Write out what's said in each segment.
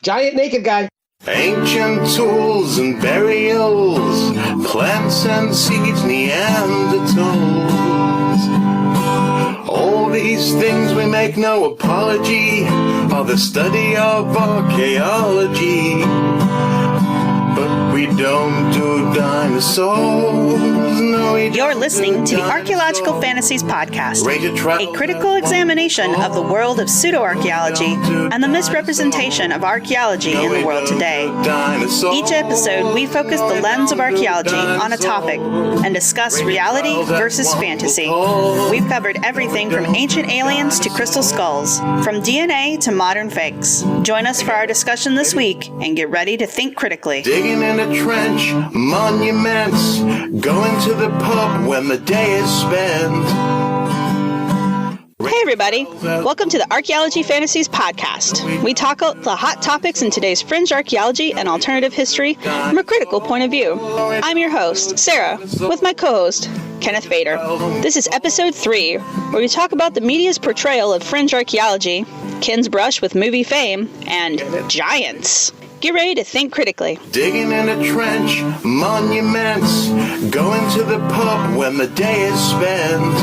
Giant naked guy. Ancient tools and burials, plants and seeds, Neanderthals. All these things we make no apology are the study of archaeology. But we don't do dinosaurs, no we You're don't listening do to the dinosaurs. Archaeological Fantasies Podcast, A a critical examination of the world of pseudo-archaeology and the misrepresentation of archaeology in the world today. Each episode, we focus the lens of archaeology on a topic and discuss reality versus fantasy. We've covered everything from ancient aliens to crystal skulls, from DNA to modern fakes. Join us for our discussion this week and get ready to think critically. Digging in a trench, monuments, going to the pub when the day is spent. Hey everybody, welcome to the Archaeology Fantasies Podcast. We tackle the hot topics in today's fringe archaeology and alternative history from a critical point of view. I'm your host, Sarah, with my co-host, Kenneth Bader. This is episode 3, where we talk about the media's portrayal of fringe archaeology, Ken's brush with movie fame, and giants. Get ready to think critically. Digging in a trench, monuments, going to the pub when the day is spent.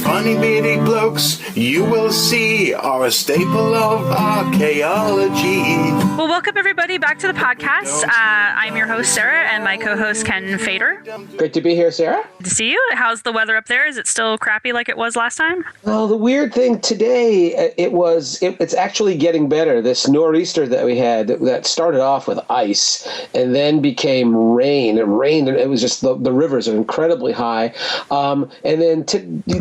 Funny beady blokes, you will see, are a staple of archaeology. Well, welcome everybody back to the podcast. I'm your host, Sarah, and my co-host, Ken Fader. Great to be here, Sarah. Good to see you. How's the weather up there? Is it still crappy like it was last time? Well, the weird thing today, it's actually getting better. This nor'easter that we had that started off with ice and then became rain. It rained, and it was just the rivers are incredibly high. And then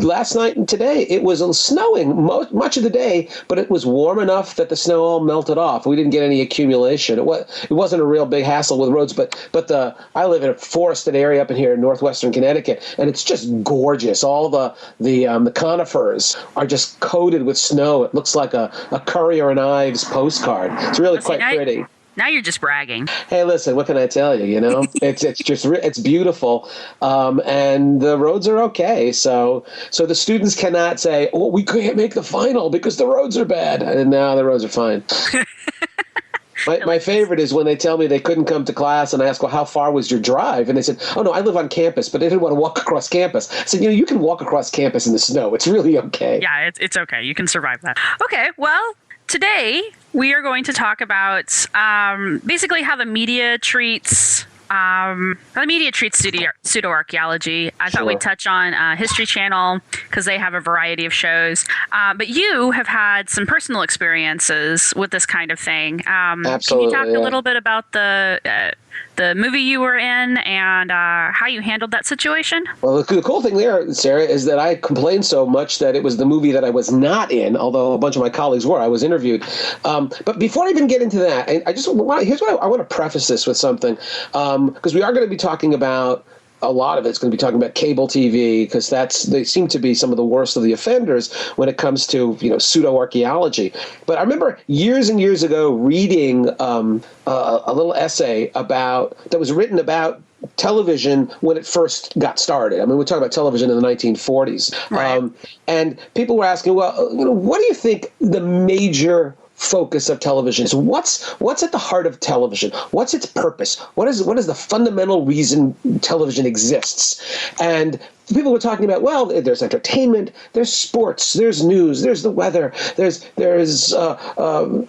last night and today, it was snowing much of the day, but it was warm enough that the snow all melted off. We didn't get any accumulation. It wasn't a real big hassle with roads, but I live in a forested area up in here in northwestern Connecticut, and it's just gorgeous. All the conifers are just coated with snow. It looks like a Currier and Ives postcard. It's really quite pretty. Now you're just bragging. Hey, listen, what can I tell you? You know, it's beautiful, and the roads are okay. So the students cannot say, "Oh, we can't make the final because the roads are bad." And now the roads are fine. My favorite is when they tell me they couldn't come to class, and I ask, "Well, how far was your drive?" And they said, "Oh no, I live on campus, but I didn't want to walk across campus." I said, you can walk across campus in the snow. It's really okay. Yeah, it's okay. You can survive that. Okay, well. Today, we are going to talk about basically how the media treats pseudo-archaeology. I thought we'd touch on History Channel because they have a variety of shows. But you have had some personal experiences with this kind of thing. Absolutely. Can you talk a little bit about the movie you were in and how you handled that situation? Well, the cool thing there, Sarah, is that I complained so much that it was the movie that I was not in, although a bunch of my colleagues were. I was interviewed. But before I even get into that, here's what I want to preface this with something, because we are going to be talking about a lot of it's going to be talking about cable TV, because they seem to be some of the worst of the offenders when it comes to pseudo archaeology. But I remember years and years ago reading a little essay that was written about television when it first got started. I mean, we're talking about television in the 1940s, right. And people were asking, well, what do you think the major focus of television is? What's at the heart of television? What's its purpose? What is the fundamental reason television exists? And people were talking about, well, there's entertainment, there's sports, there's news, there's the weather, there's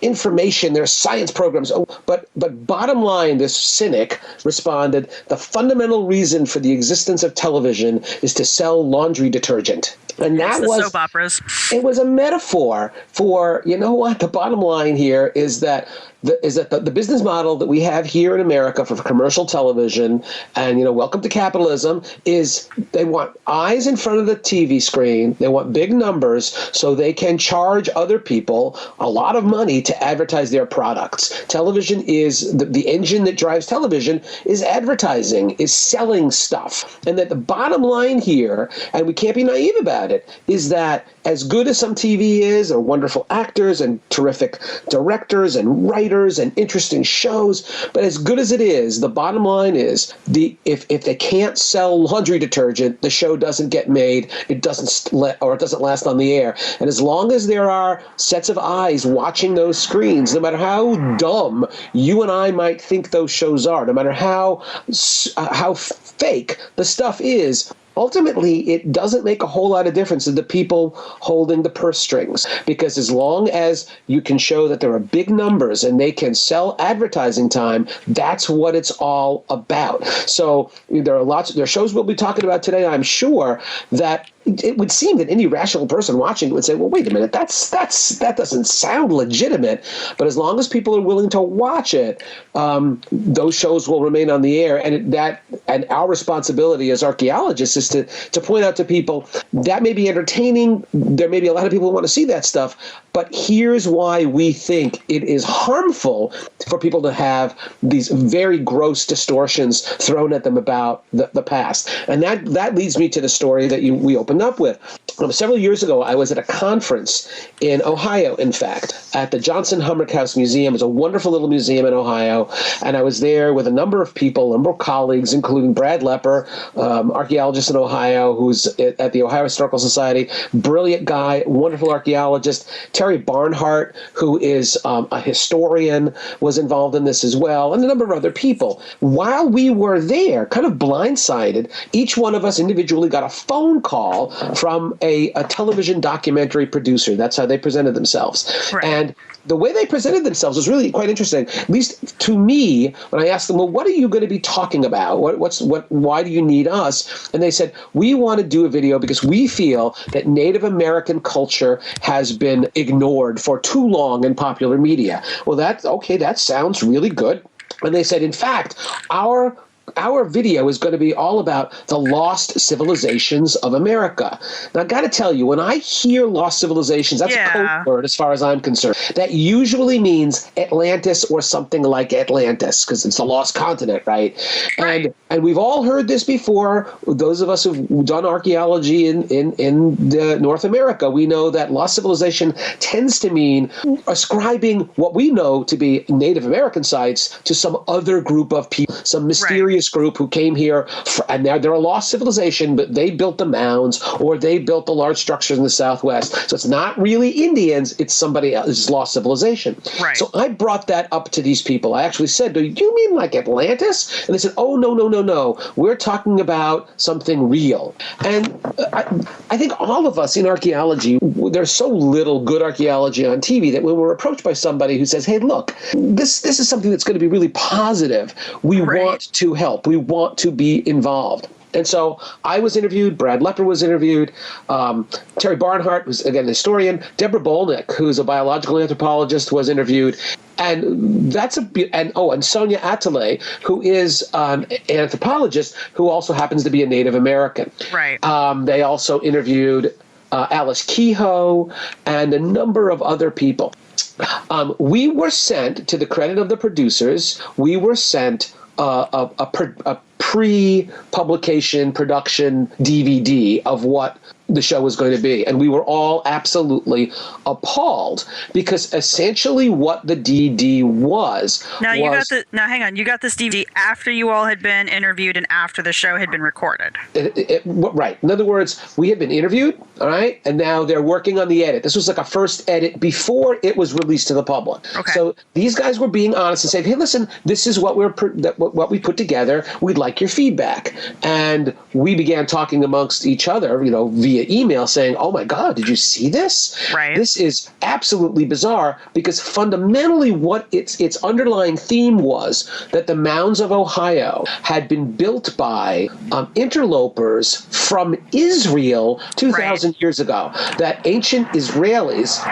information, there's science programs. But bottom line, this cynic responded, the fundamental reason for the existence of television is to sell laundry detergent. And that was soap operas. It was a metaphor for, what the bottom line here is that the business model that we have here in America for commercial television, and welcome to capitalism, is they want eyes in front of the TV screen. They want big numbers so they can charge other people a lot of money to advertise their products. Television is the engine that drives television is advertising, is selling stuff. And that the bottom line here, and we can't be naive about it, is that as good as some TV is, or wonderful actors and terrific directors and writers and interesting shows, but as good as it is, the bottom line is if they can't sell laundry detergent, the show doesn't get made. It doesn't last on the air. And as long as there are sets of eyes watching those screens, no matter how dumb you and I might think those shows are, no matter how fake the stuff is, ultimately, it doesn't make a whole lot of difference to the people holding the purse strings, because as long as you can show that there are big numbers and they can sell advertising time, that's what it's all about. So there are shows we'll be talking about today, I'm sure, that it would seem that any rational person watching it would say, well, wait a minute, that doesn't sound legitimate. But as long as people are willing to watch it, those shows will remain on the air. And our responsibility as archaeologists is to point out to people that may be entertaining. There may be a lot of people who want to see that stuff. But here's why we think it is harmful for people to have these very gross distortions thrown at them about the past. And that leads me to the story that we opened up with. Several years ago, I was at a conference in Ohio, in fact, at the Johnson Humrick House Museum. It's a wonderful little museum in Ohio. And I was there with a number of people, a number of colleagues, including Brad Lepper, archaeologist in Ohio, who's at the Ohio Historical Society, brilliant guy, wonderful archaeologist. Terry Barnhart, who is a historian, was involved in this as well, and a number of other people. While we were there, kind of blindsided, each one of us individually got a phone call from a television documentary producer. That's how they presented themselves. Right. And the way they presented themselves was really quite interesting, at least to me, when I asked them, well, what are you going to be talking about? Why do you need us? And they said, we want to do a video because we feel that Native American culture has been ignored for too long in popular media. Well, that sounds really good. And they said, in fact, our video is going to be all about the lost civilizations of America. Now, I got to tell you, when I hear lost civilizations, that's a code word as far as I'm concerned. That usually means Atlantis or something like Atlantis, because it's the lost continent, right? And we've all heard this before. Those of us who've done archaeology in North America, we know that lost civilization tends to mean ascribing what we know to be Native American sites to some other group of people, some mysterious group who came here, and they're a lost civilization, but they built the mounds or they built the large structures in the Southwest. So it's not really Indians, it's somebody else's lost civilization. Right. So I brought that up to these people. I actually said, do you mean like Atlantis? And they said, oh, no. We're talking about something real. And I think all of us in archaeology, there's so little good archaeology on TV that when we're approached by somebody who says, hey, look, this is something that's going to be really positive, we want to help. We want to be involved. And so I was interviewed, Brad Lepper was interviewed, Terry Barnhart, who's, again, a historian, Deborah Bolnick, who's a biological anthropologist, was interviewed. And Sonia Atale, who is an anthropologist who also happens to be a Native American. Right. They also interviewed Alice Kehoe and a number of other people. We were sent, to the credit of the producers, we were sent a pre-publication production DVD of what the show was going to be. And we were all absolutely appalled because essentially what the DVD was. Now, hang on. You got this DVD after you all had been interviewed and after the show had been recorded. Right. In other words, we had been interviewed, all right, and now they're working on the edit. This was like a first edit before it was released to the public. Okay. So these guys were being honest and saying, hey, listen, this is what we put together. We'd like your feedback. And we began talking amongst each other, via email saying, oh my God, did you see this? Right. This is absolutely bizarre because fundamentally what its underlying theme was that the mounds of Ohio had been built by interlopers from Israel 2,000 years ago. That ancient Israelis,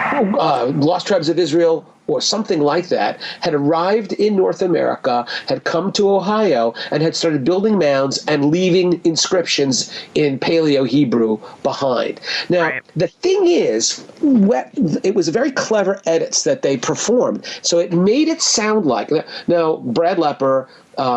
lost tribes of Israel, or something like that, had arrived in North America, had come to Ohio, and had started building mounds and leaving inscriptions in Paleo-Hebrew behind. Now, the thing is, it was very clever edits that they performed. So it made it sound like, now, Brad Lepper,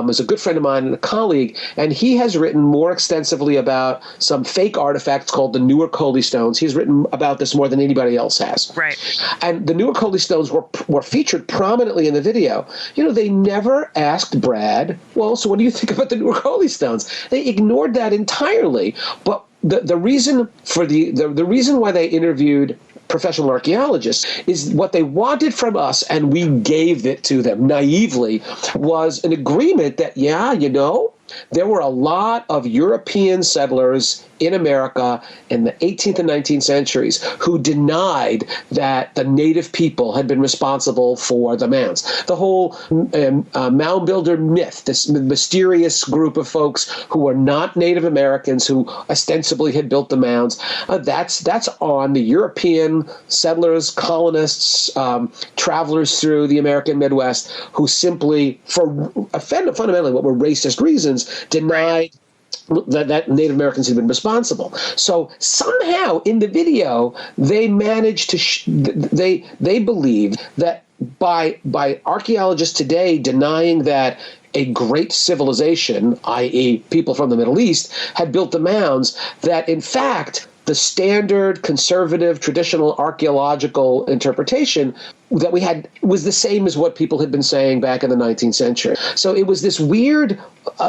is a good friend of mine and a colleague, and he has written more extensively about some fake artifacts called the Newark Holy Stones. He's written about this more than anybody else has. Right. And the Newark Holy Stones were featured prominently in the video. They never asked Brad, well, so what do you think about the Newark Holy Stones? They ignored that entirely. But the reason for the reason why they interviewed professional archaeologists is what they wanted from us, and we gave it to them naively, was an agreement that, there were a lot of European settlers in America in the 18th and 19th centuries who denied that the native people had been responsible for the mounds. The whole mound builder myth, this mysterious group of folks who were not Native Americans who ostensibly had built the mounds, that's on the European settlers, colonists, travelers through the American Midwest who simply, for fundamentally what were racist reasons, denied that Native Americans had been responsible. So somehow in the video, they managed to, they believed that by archaeologists today denying that a great civilization, i.e. people from the Middle East, had built the mounds, that in fact the standard conservative traditional archaeological interpretation that we had was the same as what people had been saying back in the 19th century. So it was this weird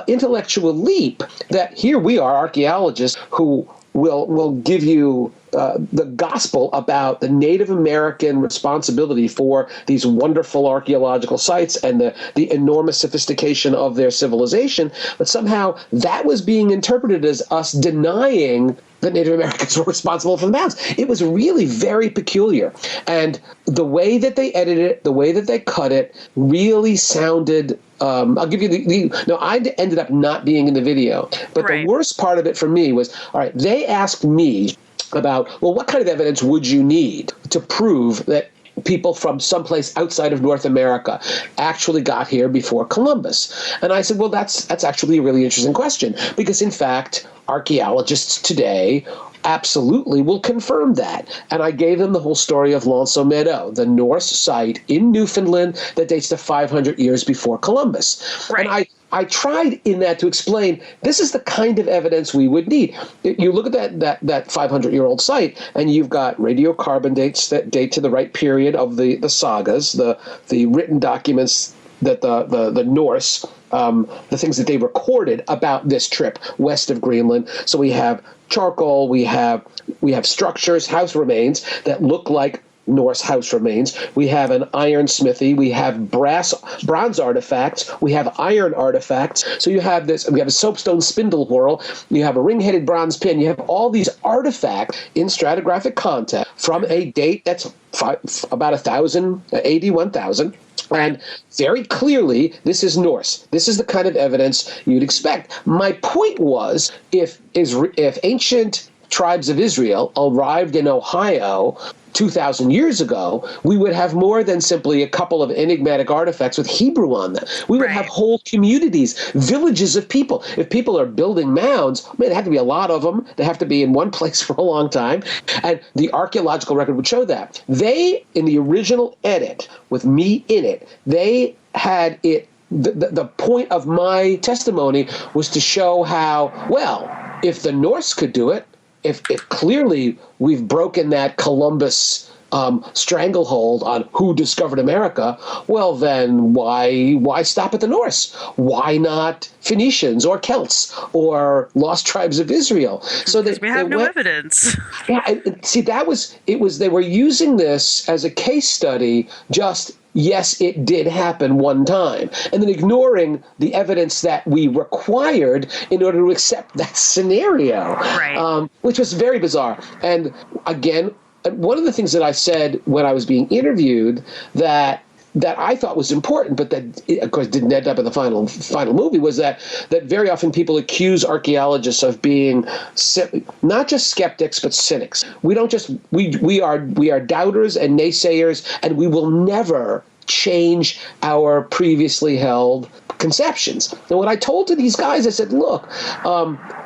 intellectual leap that here we are archaeologists who will give you the gospel about the Native American responsibility for these wonderful archaeological sites and the enormous sophistication of their civilization, but somehow that was being interpreted as us denying that Native Americans were responsible for the mounds. It was really very peculiar. And the way that they edited it, the way that they cut it, really sounded I'll give you I ended up not being in the video. But right. The worst part of it for me was, all right, they asked me about, well, what kind of evidence would you need to prove that people from someplace outside of North America actually got here before Columbus? And I said, well, that's actually a really interesting question, because in fact, archaeologists today absolutely will confirm that. And I gave them the whole story of L'Anse Meadow, the Norse site in Newfoundland that dates to 500 years before Columbus. Right. And I tried in that to explain this is the kind of evidence we would need. You look at that 500-year-old site, and you've got radiocarbon dates that date to the right period of the sagas, the written documents that the Norse, the things that they recorded about this trip west of Greenland. So we have charcoal, we have structures, house remains that look like Norse house remains. We have an iron smithy. We have bronze artifacts. We have iron artifacts. So you have this. We have a soapstone spindle whorl. You have a ring-headed bronze pin. You have all these artifacts in stratigraphic content from a date that's about 1000 AD 1000. And very clearly, this is Norse. This is the kind of evidence you'd expect. My point was, if ancient tribes of Israel arrived in Ohio 2,000 years ago, we would have more than simply a couple of enigmatic artifacts with Hebrew on them. We would have whole communities, villages of people. If people are building mounds, there have to be a lot of them. They have to be in one place for a long time. And the archaeological record would show that. They, in the original edit, with me in it, they had it. The point of my testimony was to show how, well, if the Norse could do it, if clearly we've broken that Columbus stranglehold on who discovered America, well, then why stop at the Norse? Why not Phoenicians or Celts or lost tribes of Israel? So we have no evidence. Yeah, see, they were using this as a case study, just yes, it did happen one time, and then ignoring the evidence that we required in order to accept that scenario, which was very bizarre. And again, one of the things that I said when I was being interviewed that I thought was important, but that, of course, didn't end up in the final movie, was that very often people accuse archaeologists of being not just skeptics but cynics. We don't just we are doubters and naysayers, and we will never change our previously held conceptions. And what I told to these guys, I said, look,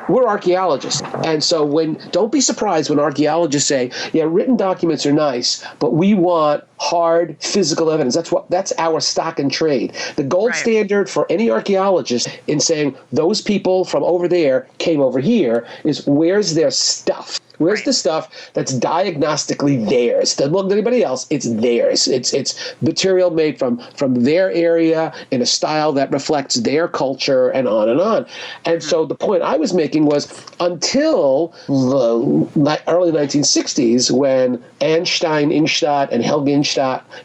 we're archaeologists. And so don't be surprised when archaeologists say, yeah, written documents are nice, but we want hard physical evidence. That's our stock and trade. The gold standard for any archaeologist in saying those people from over there came over here is where's their stuff? Where's the stuff that's diagnostically theirs? Doesn't look at anybody else. It's theirs. It's material made from their area in a style that reflects their culture, and on and on. And so the point I was making was until the early 1960s, when Einstein, Ingstadt, and Helge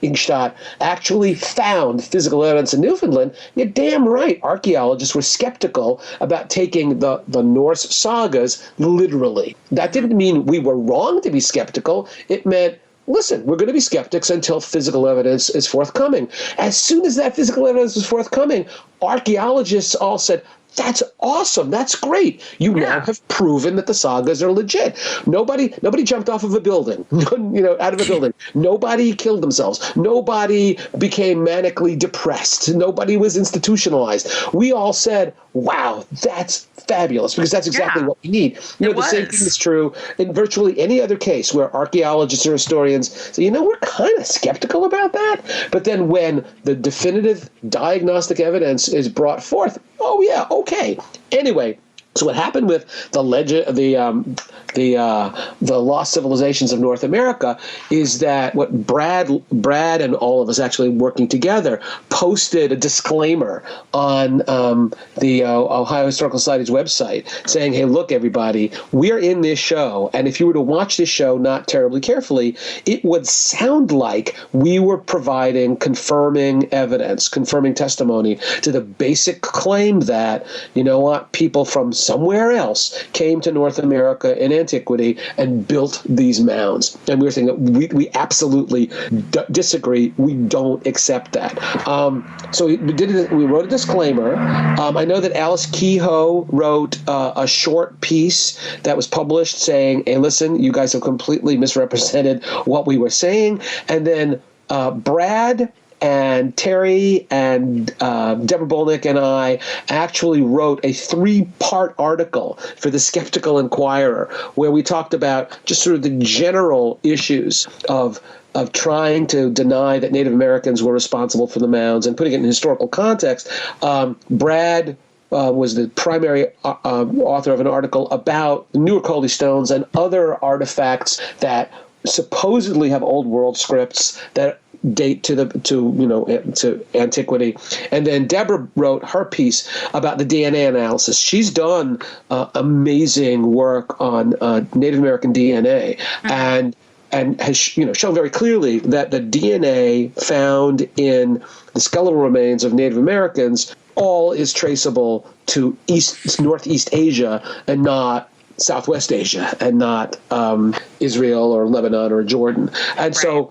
Ingstadt actually found physical evidence in Newfoundland, you're damn right archaeologists were skeptical about taking the Norse sagas literally. That didn't mean we were wrong to be skeptical. It meant, listen, we're going to be skeptics until physical evidence is forthcoming. As soon as that physical evidence was forthcoming, archaeologists all said, that's awesome. That's great. You now have proven that the sagas are legit. Nobody jumped off of a building, out of a building. Nobody killed themselves. Nobody became manically depressed. Nobody was institutionalized. We all said, wow, that's fabulous, because that's exactly what we need. The same thing is true in virtually any other case where archaeologists or historians say, we're kind of skeptical about that. But then when the definitive diagnostic evidence is brought forth, oh yeah, okay. Anyway, so what happened with the lost civilizations of North America is that what Brad and all of us actually working together posted a disclaimer on the Ohio Historical Society's website saying, hey, look, everybody, we're in this show, and if you were to watch this show not terribly carefully, it would sound like we were providing confirming evidence, confirming testimony to the basic claim that, people from somewhere else came to North America in antiquity and built these mounds. And we were saying that we absolutely disagree. We don't accept that. So we wrote a disclaimer. I know that Alice Kehoe wrote a short piece that was published saying, hey, listen, you guys have completely misrepresented what we were saying. And then Brad and Terry and Deborah Bolnick and I actually wrote a 3-part article for the Skeptical Inquirer where we talked about just sort of the general issues of trying to deny that Native Americans were responsible for the mounds and putting it in historical context. Brad was the primary author of an article about the Newark Holy Stones and other artifacts that supposedly have Old World scripts that date to antiquity. And then Deborah wrote her piece about the DNA analysis. She's done amazing work on Native American DNA and has shown very clearly that the DNA found in the skeletal remains of Native Americans all is traceable to Northeast Asia and not Southwest Asia, and not Israel or Lebanon or Jordan. And so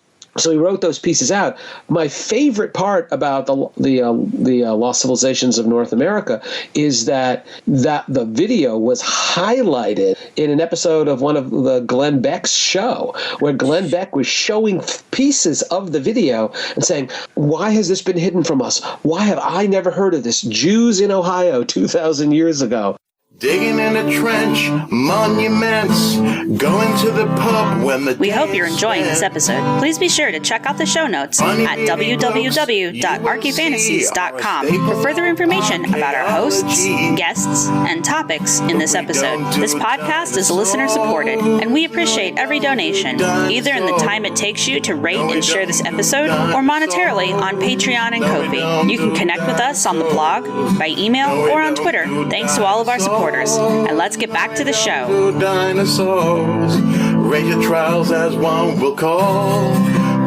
he wrote those pieces out. My favorite part about the lost civilizations of North America is that the video was highlighted in an episode of one of the Glenn Beck's show, where Glenn Beck was showing pieces of the video and saying, why has this been hidden from us? Why have I never heard of this? Jews in Ohio 2,000 years ago. Digging in a trench, monuments, going to the pub when the We hope you're enjoying this episode. Please be sure to check out the show notes at www.archyfantasies.com for further information about our hosts, guests, and topics in this episode. This podcast is listener supported, and we appreciate every donation, either in the time it takes you to rate and share this episode, or monetarily on Patreon and Ko-fi. You can connect with us on the blog, by email, or on Twitter. Thanks to all of our supporters. And let's get back to the show. Dinosaurs, raise your trials as one will call.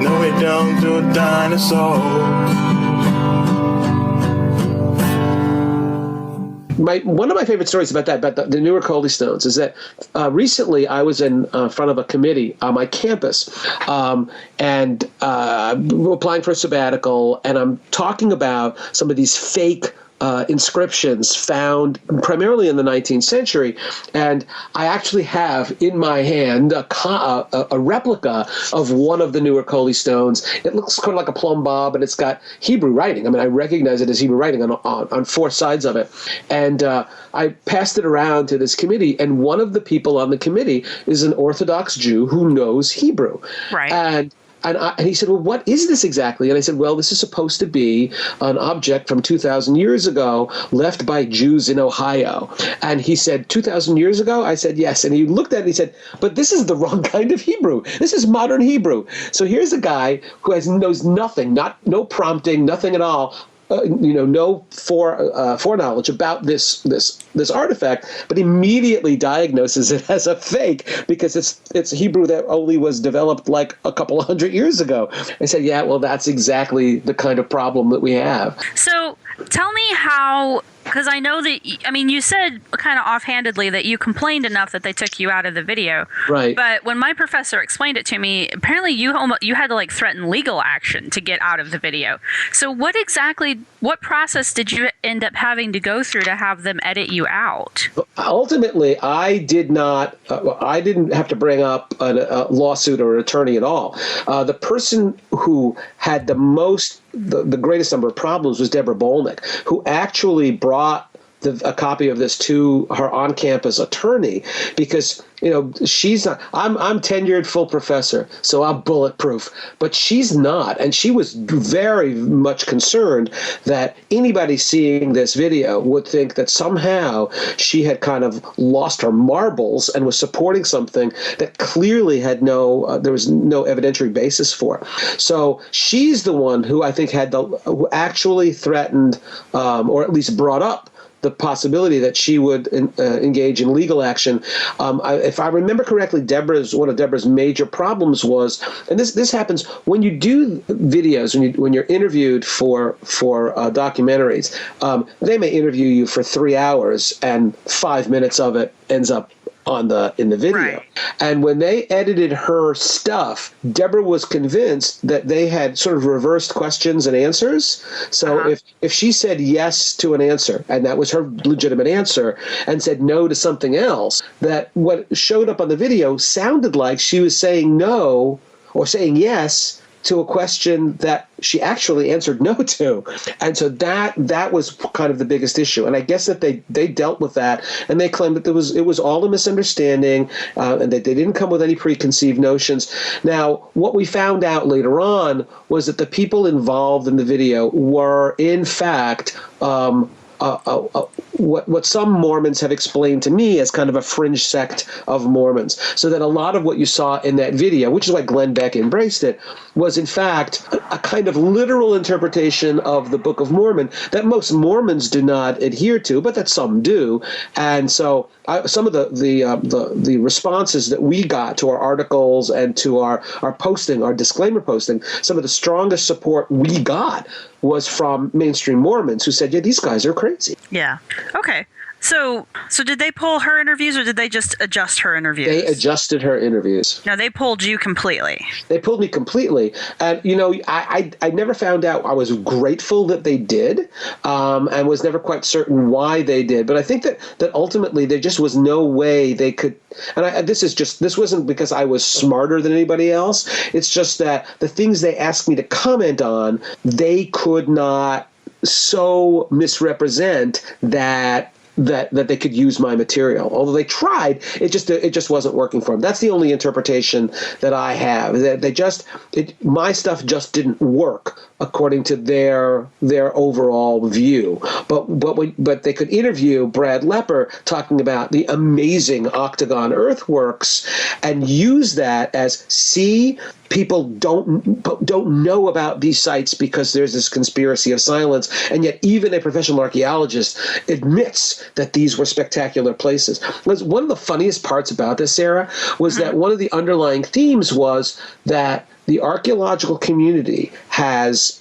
No, we don't do dinosaurs. One of my favorite stories about the Newark Holy Stones is that recently I was in front of a committee on my campus, and we're applying for a sabbatical, and I'm talking about some of these fake inscriptions found primarily in the 19th century, and I actually have in my hand a replica of one of the newer Coley stones. It looks kind of like a plumb bob, and it's got Hebrew writing. I mean, I recognize it as Hebrew writing on four sides of it. And I passed it around to this committee, and one of the people on the committee is an Orthodox Jew who knows Hebrew. Right. And he said, well, what is this exactly? And I said, well, this is supposed to be an object from 2,000 years ago left by Jews in Ohio. And he said, 2,000 years ago? I said, yes. And he looked at it and he said, but this is the wrong kind of Hebrew. This is modern Hebrew. So here's a guy who knows nothing, no prompting, nothing at all. No foreknowledge about this artifact, but immediately diagnoses it as a fake because it's Hebrew that only was developed like a couple of hundred years ago. I said, yeah, well, that's exactly the kind of problem that we have. So tell me how, because I know that, you said kind of offhandedly that you complained enough that they took you out of the video. Right. But when my professor explained it to me, apparently you had to like threaten legal action to get out of the video. So what process did you end up having to go through to have them edit you out? Ultimately, I didn't have to bring up a lawsuit or an attorney at all. The person who had the greatest number of problems was Deborah Bolnick, who actually brought a copy of this to her on-campus attorney because, she's not, I'm tenured full professor, so I'm bulletproof, but she's not. And she was very much concerned that anybody seeing this video would think that somehow she had kind of lost her marbles and was supporting something that clearly had there was no evidentiary basis for. So she's the one who I think who actually threatened, or at least brought up the possibility that she would engage in legal action. If I remember correctly, one of Deborah's major problems was, and this happens when you do videos, when you're interviewed for documentaries, they may interview you for 3 hours and 5 minutes of it ends up in the video. Right. And when they edited her stuff, Deborah was convinced that they had sort of reversed questions and answers. So if she said yes to an answer, and that was her legitimate answer, and said no to something else, that what showed up on the video sounded like she was saying no or saying yes to a question that she actually answered no to. And so that was kind of the biggest issue. And I guess that they dealt with that, and they claimed that it was all a misunderstanding, and that they didn't come with any preconceived notions. Now, what we found out later on was that the people involved in the video were, in fact, what some Mormons have explained to me as kind of a fringe sect of Mormons. So that a lot of what you saw in that video, which is why Glenn Beck embraced it, was in fact a kind of literal interpretation of the Book of Mormon that most Mormons do not adhere to, but that some do. And so some of the responses that we got to our articles and to our posting, our disclaimer posting, some of the strongest support we got was from mainstream Mormons who said, yeah, these guys are crazy. Yeah. Okay. So did they pull her interviews, or did they just adjust her interviews? They adjusted her interviews. No, they pulled you completely. They pulled me completely. And, I never found out. I was grateful that they did, and was never quite certain why they did. But I think that ultimately there just was no way they could. And this wasn't because I was smarter than anybody else. It's just that the things they asked me to comment on, they could not so misrepresent that they could use my material. Although they tried, it just wasn't working for them. That's the only interpretation that I have. That my stuff just didn't work according to their overall view. But they could interview Brad Lepper talking about the amazing octagon earthworks and use that as, see, people don't know about these sites because there's this conspiracy of silence, and yet even a professional archaeologist admits that these were spectacular places. One of the funniest parts about this, Sarah, was that one of the underlying themes was that the archaeological community has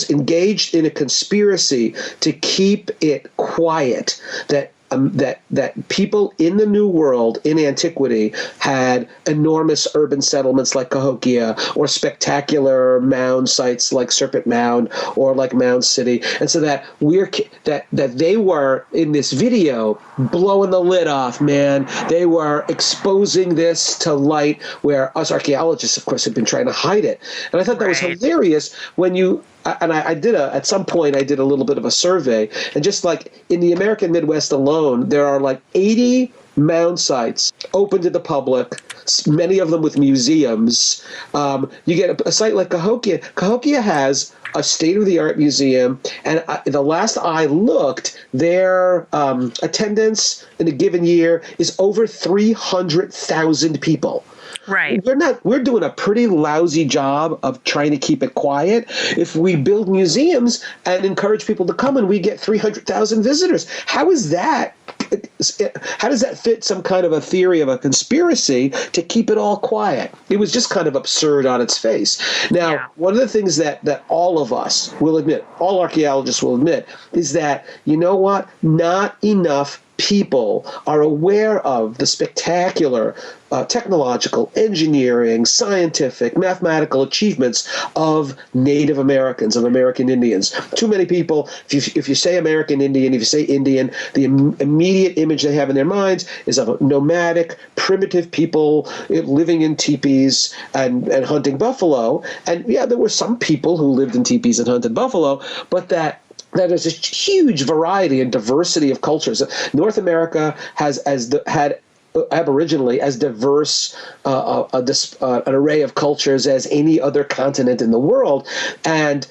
engaged in a conspiracy to keep it quiet, that that people in the New World in antiquity had enormous urban settlements like Cahokia, or spectacular mound sites like Serpent Mound or like Mound City, and so that they were in this video blowing the lid off, man. They were exposing this to light, where us archaeologists, of course, have been trying to hide it. And I thought that was hilarious when you. And at some point I did a little bit of a survey, and just like in the American Midwest alone, there are like 80 mound sites open to the public, many of them with museums. You get a site like Cahokia. Cahokia has a state-of-the-art museum, and the last I looked, their attendance in a given year is over 300,000 people. Right. We're doing a pretty lousy job of trying to keep it quiet. If we build museums and encourage people to come and we get 300,000 visitors, how is that? How does that fit some kind of a theory of a conspiracy to keep it all quiet? It was just kind of absurd on its face. Now, one of the things that all of us will admit, all archaeologists will admit, is that, you know what? Not enough people are aware of the spectacular technological, engineering, scientific, mathematical achievements of Native Americans, of American Indians. Too many people, if you say American Indian, if you say Indian, the immediate image they have in their minds is of nomadic, primitive people living in teepees and hunting buffalo. And yeah, there were some people who lived in teepees and hunted buffalo, but that there's a huge variety and diversity of cultures. North America had aboriginally as diverse an array of cultures as any other continent in the world, and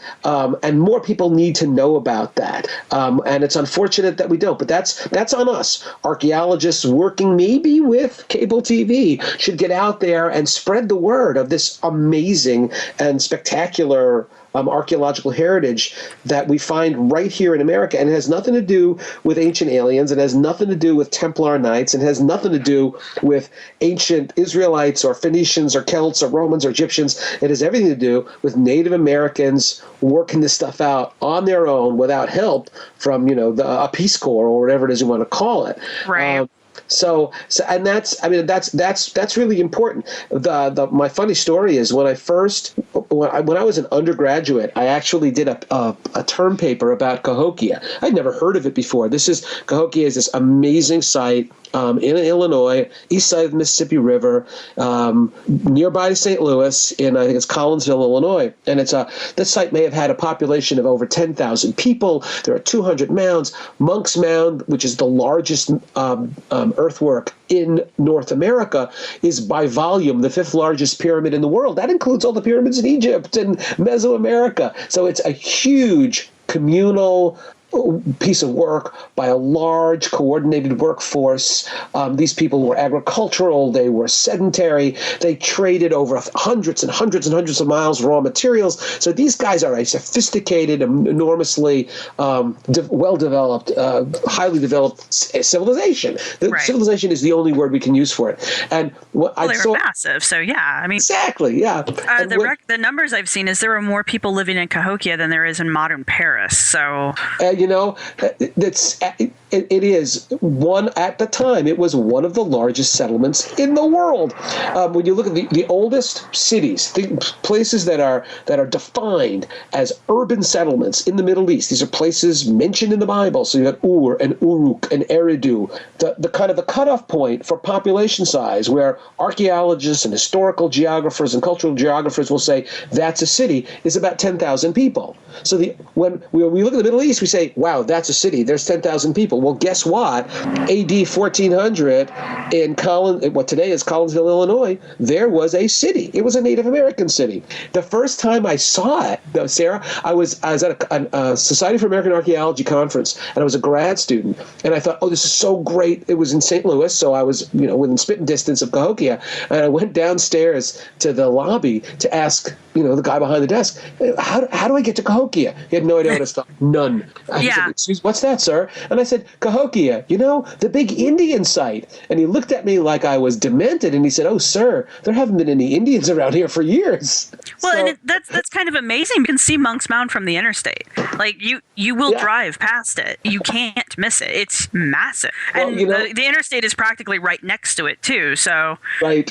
more people need to know about that. And it's unfortunate that we don't, but that's on us. Archaeologists working maybe with cable TV should get out there and spread the word of this amazing and spectacular archaeological heritage that we find right here in America, and it has nothing to do with ancient aliens, it has nothing to do with Templar Knights, it has nothing to do with ancient Israelites or Phoenicians or Celts or Romans or Egyptians. It has everything to do with Native Americans working this stuff out on their own without help from a Peace Corps or whatever it is you want to call it. Right. So that's really important. My funny story is when I was an undergraduate, I actually did a term paper about Cahokia. I'd never heard of it before. Cahokia is this amazing site in Illinois, east side of the Mississippi River, nearby to St. Louis, I think it's Collinsville, Illinois. And this site may have had a population of over 10,000 people. There are 200 mounds. Monk's Mound, which is the largest earthwork in North America, is by volume the 5th largest pyramid in the world. That includes all the pyramids in Egypt and Mesoamerica. So it's a huge communal piece of work by a large coordinated workforce. These people were agricultural, they were sedentary, they traded over hundreds and hundreds and hundreds of miles raw materials. So these guys are a sophisticated, enormously well-developed, highly developed civilization. Civilization is the only word we can use for it. And they were massive, so yeah. I mean, exactly, yeah. The numbers I've seen is there are more people living in Cahokia than there is in modern Paris, so... it is one at the time. It was one of the largest settlements in the world. When you look at the oldest cities, the places that are defined as urban settlements in the Middle East, these are places mentioned in the Bible. So you have Ur and Uruk and Eridu. The kind of the cutoff point for population size, where archaeologists and historical geographers and cultural geographers will say that's a city, is about 10,000 people. So when we look at the Middle East, we say, wow, that's a city. There's 10,000 people. Well, guess what? A.D. 1400 in what today is Collinsville, Illinois, there was a city. It was a Native American city. The first time I saw it, though, Sarah, I was at a Society for American Archaeology conference, and I was a grad student, and I thought, oh, this is so great. It was in St. Louis, so I was within spitting distance of Cahokia, and I went downstairs to the lobby to ask the guy behind the desk, how do I get to Cahokia? He had no idea what to stop. None. He said, "Excuse, what's that, sir?" And I said, "Cahokia, the big Indian site." And he looked at me like I was demented, and he said, "Oh, sir, there haven't been any Indians around here for years." Well, and that's kind of amazing. You can see Monk's Mound from the interstate. Like you will drive past it. You can't miss it. It's massive, and the interstate is practically right next to it too. So right.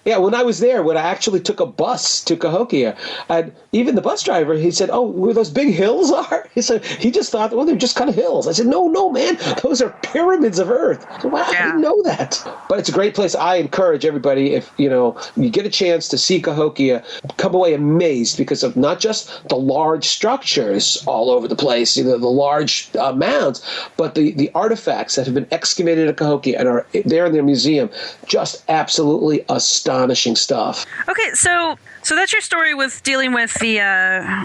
Yeah, when I was there, when I actually took a bus to Cahokia, and even the bus driver, he said, "Oh, where those big hills are?" He said he just thought, "Well, they're just kind of hills." I said, "No, man, those are pyramids of Earth." I said, "Wow, I didn't know that." But it's a great place. I encourage everybody, if you get a chance to see Cahokia, come away amazed because of not just the large structures all over the place, the large mounds, but the artifacts that have been excavated at Cahokia and are there in their museum. Just absolutely astonishing stuff. Okay, so that's your story with dealing with the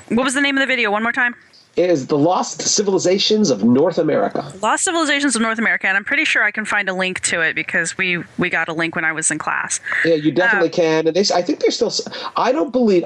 what was the name of the video? One more time. It is The Lost Civilizations of North America. Lost Civilizations of North America, and I'm pretty sure I can find a link to it because we got a link when I was in class. Yeah, you definitely can. And I think they're still. I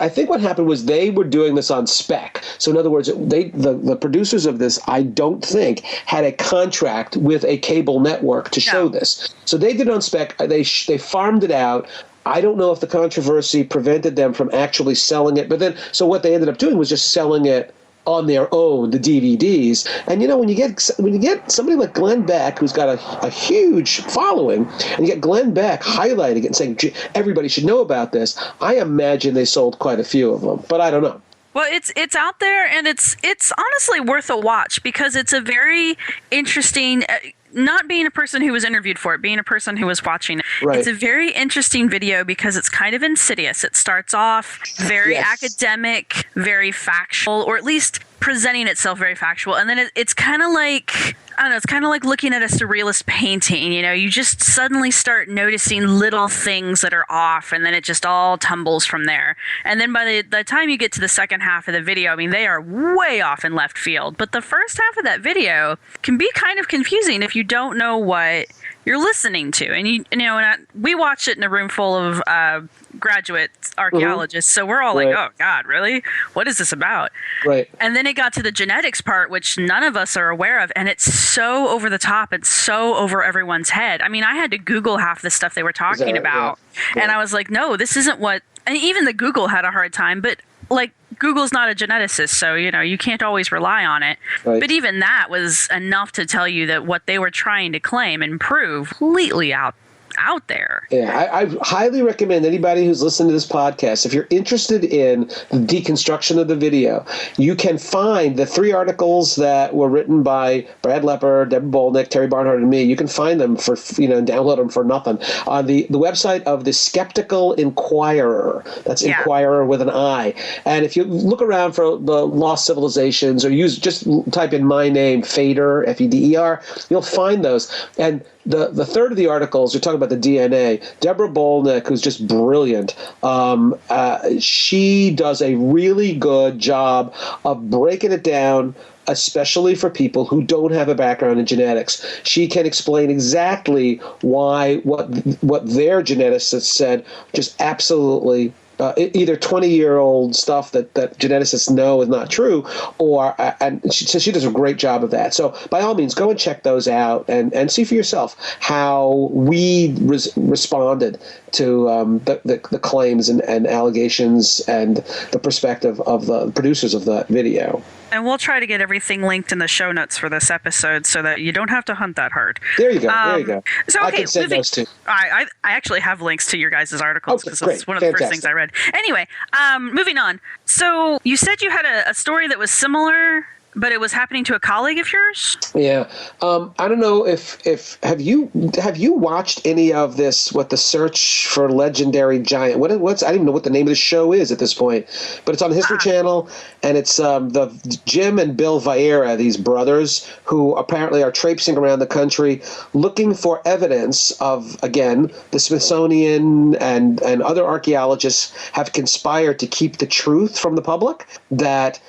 think what happened was they were doing this on spec. So in other words, the producers of this, I don't think, had a contract with a cable network to show this. So they did it on spec. They farmed it out. I don't know if the controversy prevented them from actually selling it, but then so what they ended up doing was just selling it on their own, the DVDs. And when you get somebody like Glenn Beck, who's got a huge following, and you get Glenn Beck highlighting it and saying everybody should know about this, I imagine they sold quite a few of them, but I don't know. Well, it's out there, and it's honestly worth a watch because it's a very interesting. Not being a person who was interviewed for it, being a person who was watching it. Right. It's a very interesting video because it's kind of insidious. It starts off very academic, very factual, or at least presenting itself very factual. And then it's kind of like, I don't know, it's kind of like looking at a surrealist painting. You just suddenly start noticing little things that are off, and then it just all tumbles from there. And then by the time you get to the second half of the video, I mean, they are way off in left field. But the first half of that video can be kind of confusing if you don't know what you're listening to. And we watched it in a room full of graduate archaeologists, so we're all like, "Oh God, really? What is this about?" Right. And then it got to the genetics part, which none of us are aware of, and it's so over the top and so over everyone's head. I mean, I had to Google half the stuff they were talking about, and I was like, "No, this isn't what." And even the Google had a hard time, but like, Google's not a geneticist, so you can't always rely on it. Right. But even that was enough to tell you that what they were trying to claim and prove completely out there. Yeah, I highly recommend anybody who's listening to this podcast, if you're interested in the deconstruction of the video, you can find the 3 articles that were written by Brad Lepper, Deborah Bolnick, Terry Barnhart, and me. You can find them for, download them for nothing on the website of the Skeptical Inquirer. That's Inquirer with an I. And if you look around for the Lost Civilizations, or just type in my name, Feder, Feder, you'll find those. And the third of the articles, you're talking about the DNA. Deborah Bolnick, who's just brilliant, she does a really good job of breaking it down, especially for people who don't have a background in genetics. She can explain exactly why what their geneticists said just absolutely either 20-year-old stuff that geneticists know is not true, and she does a great job of that. So by all means, go and check those out and see for yourself how we responded to the claims and allegations and the perspective of the producers of that video. And we'll try to get everything linked in the show notes for this episode so that you don't have to hunt that hard. There you go. So, okay, I can send those too. I actually have links to your guys' articles because it's one of the first things I read. Anyway, moving on. So you said you had a story that was similar, but it was happening to a colleague of yours? Yeah. I don't know if have you watched any of this, what the search for legendary giant, what's I don't even know what the name of the show is at this point, but it's on the History Channel, and it's the Jim and Bill Vieira, these brothers who apparently are traipsing around the country looking for evidence of, again, the Smithsonian and other archaeologists have conspired to keep the truth from the public, that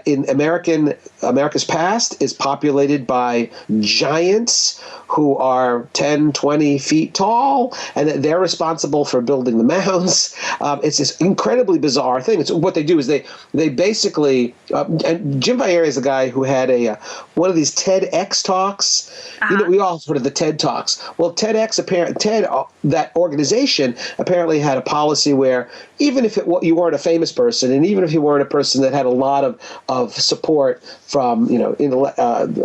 in American America's past is populated by giants who are 10, 20 feet tall, and that they're responsible for building the mounds. It's this incredibly bizarre thing. It's what they do is they basically, and Jim Vieira is a guy who had one of these TEDx talks. You know, we all heard of the TED Talks. Well, that organization apparently had a policy where even if you weren't a famous person, and even if you weren't a person that had a lot of support from,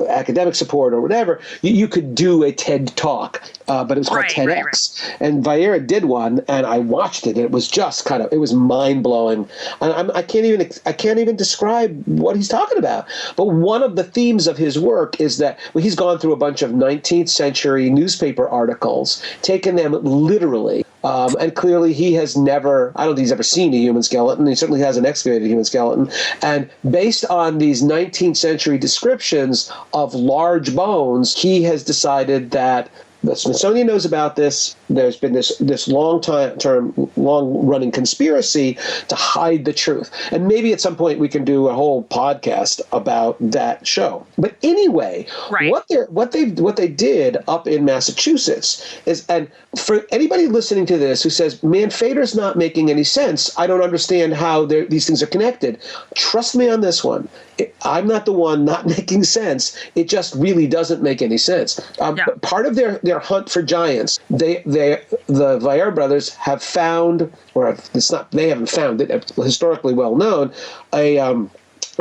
academic support or whatever, you could do a TED Talk, but it was called TEDx. Right. And Vieira did one, and I watched it, and it was just it was mind-blowing. I can't even describe what he's talking about. But one of the themes of his work is that he's gone through a bunch of 19th century newspaper articles, taken them literally, and clearly he has never, I don't think he's ever seen a human skeleton. He certainly hasn't excavated a human skeleton. And based on these 19th century descriptions of large bones, he has decided that the Smithsonian knows about this. There's been this long-running conspiracy to hide the truth. And maybe at some point we can do a whole podcast about that show. But anyway, what they did up in Massachusetts is, and for anybody listening to this who says, man, Fader's not making any sense, I don't understand how these things are connected. Trust me on this one. I'm not the one not making sense. It just really doesn't make any sense. But part of their hunt for giants, the Vieira brothers have found, or they haven't found it, historically well known, a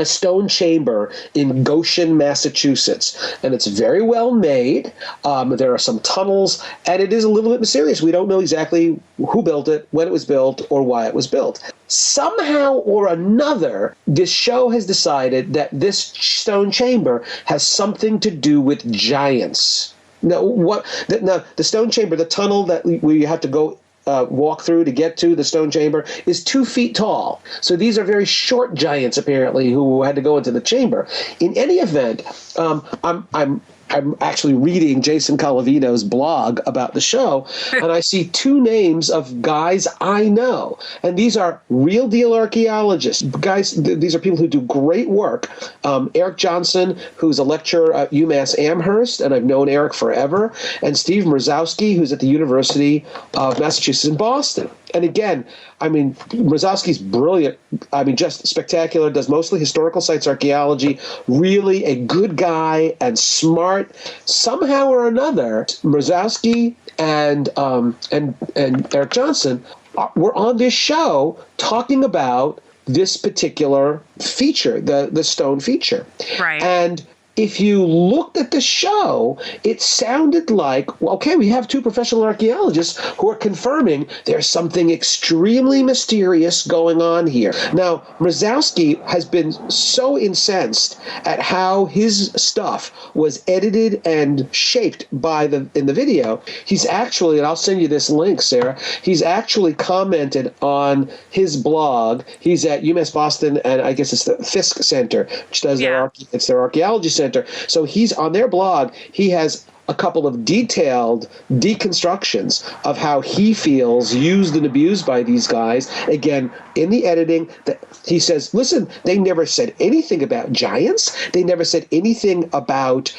stone chamber in Goshen, Massachusetts. And it's very well made. There are some tunnels, and it is a little bit mysterious. We don't know exactly who built it, when it was built, or why it was built. Somehow or another, this show has decided that this stone chamber has something to do with giants. Now, the stone chamber, the tunnel where you have to go walk through to get to the stone chamber, is 2 feet tall. So these are very short giants, apparently, who had to go into the chamber. In any event, I'm actually reading Jason Colavino's blog about the show, and I see 2 names of guys I know. And these are real deal archaeologists. Guys, these are people who do great work. Eric Johnson, who's a lecturer at UMass Amherst, and I've known Eric forever, and Steve Mrozowski, who's at the University of Massachusetts in Boston. And again, I mean, Mrozowski's brilliant. I mean, just spectacular, does mostly historical sites archaeology, really a good guy and smart. Somehow or another, Mrozowski and Eric Johnson were on this show talking about this particular feature, the stone feature. Right. And if you looked at the show, it sounded like, okay, we have 2 professional archaeologists who are confirming there's something extremely mysterious going on here. Now, Mrozowski has been so incensed at how his stuff was edited and shaped in the video. He's actually, and I'll send you this link, Sarah, he's actually commented on his blog. He's at UMass Boston, and I guess it's the Fisk Center, which does their archaeology center. So he's on their blog. He has a couple of detailed deconstructions of how he feels used and abused by these guys. Again, in the editing, he says, listen, they never said anything about giants. They never said anything about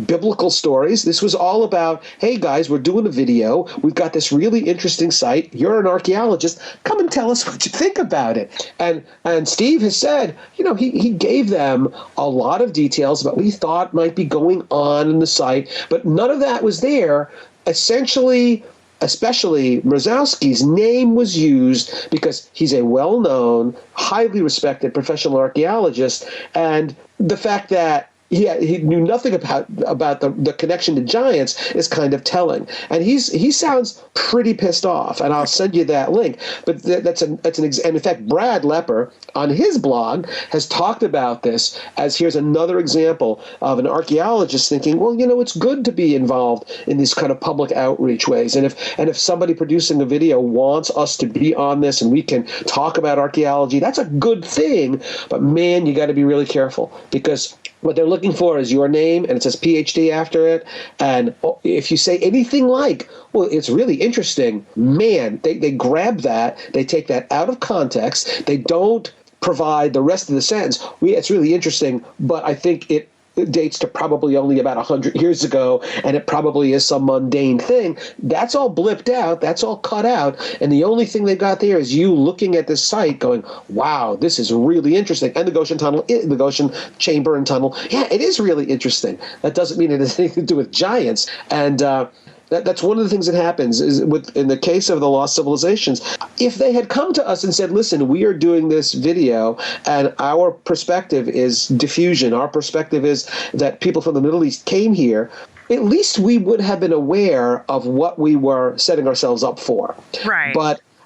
biblical stories. This was all about, hey guys, we're doing a video. We've got this really interesting site. You're an archaeologist. Come and tell us what you think about it. And Steve has said, he gave them a lot of details about what he thought might be going on in the site, but none of that was there. Essentially, especially Mrozowski's name was used because he's a well-known, highly respected professional archaeologist, and the fact that he knew nothing about the connection to giants is kind of telling, and he sounds pretty pissed off. And I'll send you that link. But that's an and in fact, Brad Lepper on his blog has talked about this as here's another example of an archaeologist thinking, well, it's good to be involved in these kind of public outreach ways, and if somebody producing a video wants us to be on this and we can talk about archaeology, that's a good thing. But man, you got to be really careful, because what they're looking for is your name, and it says PhD after it. And if you say anything like, well, it's really interesting, man, they grab that, they take that out of context, they don't provide the rest of the sentence. It's really interesting, but I think it dates to probably only about 100 years ago, and it probably is some mundane thing. That's all blipped out. That's all cut out. And the only thing they've got there is you looking at this site going, wow, this is really interesting. And the Goshen Tunnel, the Goshen Chamber and Tunnel. Yeah, it is really interesting. That doesn't mean it has anything to do with giants. And that's one of the things that happens is in the case of the lost civilizations. If they had come to us and said, listen, we are doing this video and our perspective is diffusion. Our perspective is that people from the Middle East came here. At least we would have been aware of what we were setting ourselves up for. Right.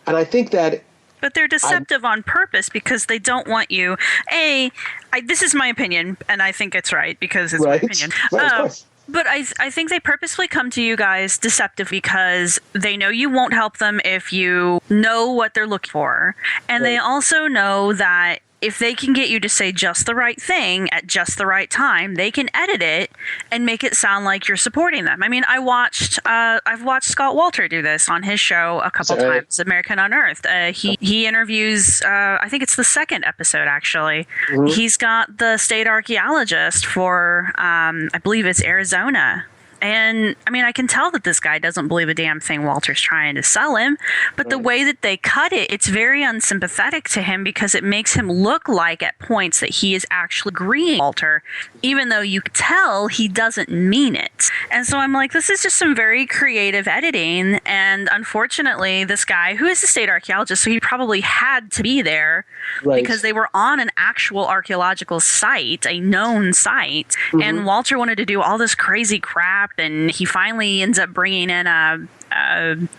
And I think that but they're deceptive on purpose because they don't want you. This is my opinion, and I think it's right because it's my opinion. Right, of course. But I think they purposefully come to you guys deceptive because they know you won't help them if you know what they're looking for. And they also know that if they can get you to say just the right thing at just the right time, they can edit it and make it sound like you're supporting them. I mean, I've watched Scott Walter do this on his show a couple times, American Unearthed. He interviews, I think it's the second episode, actually. Mm-hmm. He's got the state archaeologist for, I believe it's Arizona. And, I mean, I can tell that this guy doesn't believe a damn thing Walter's trying to sell him. But the way that they cut it, it's very unsympathetic to him because it makes him look like at points that he is actually agreeing with Walter, even though you can tell he doesn't mean it. And so I'm like, this is just some very creative editing. And unfortunately, this guy, who is a state archaeologist, so he probably had to be there because they were on an actual archaeological site, a known site. Mm-hmm. And Walter wanted to do all this crazy crap. And he finally ends up bringing in a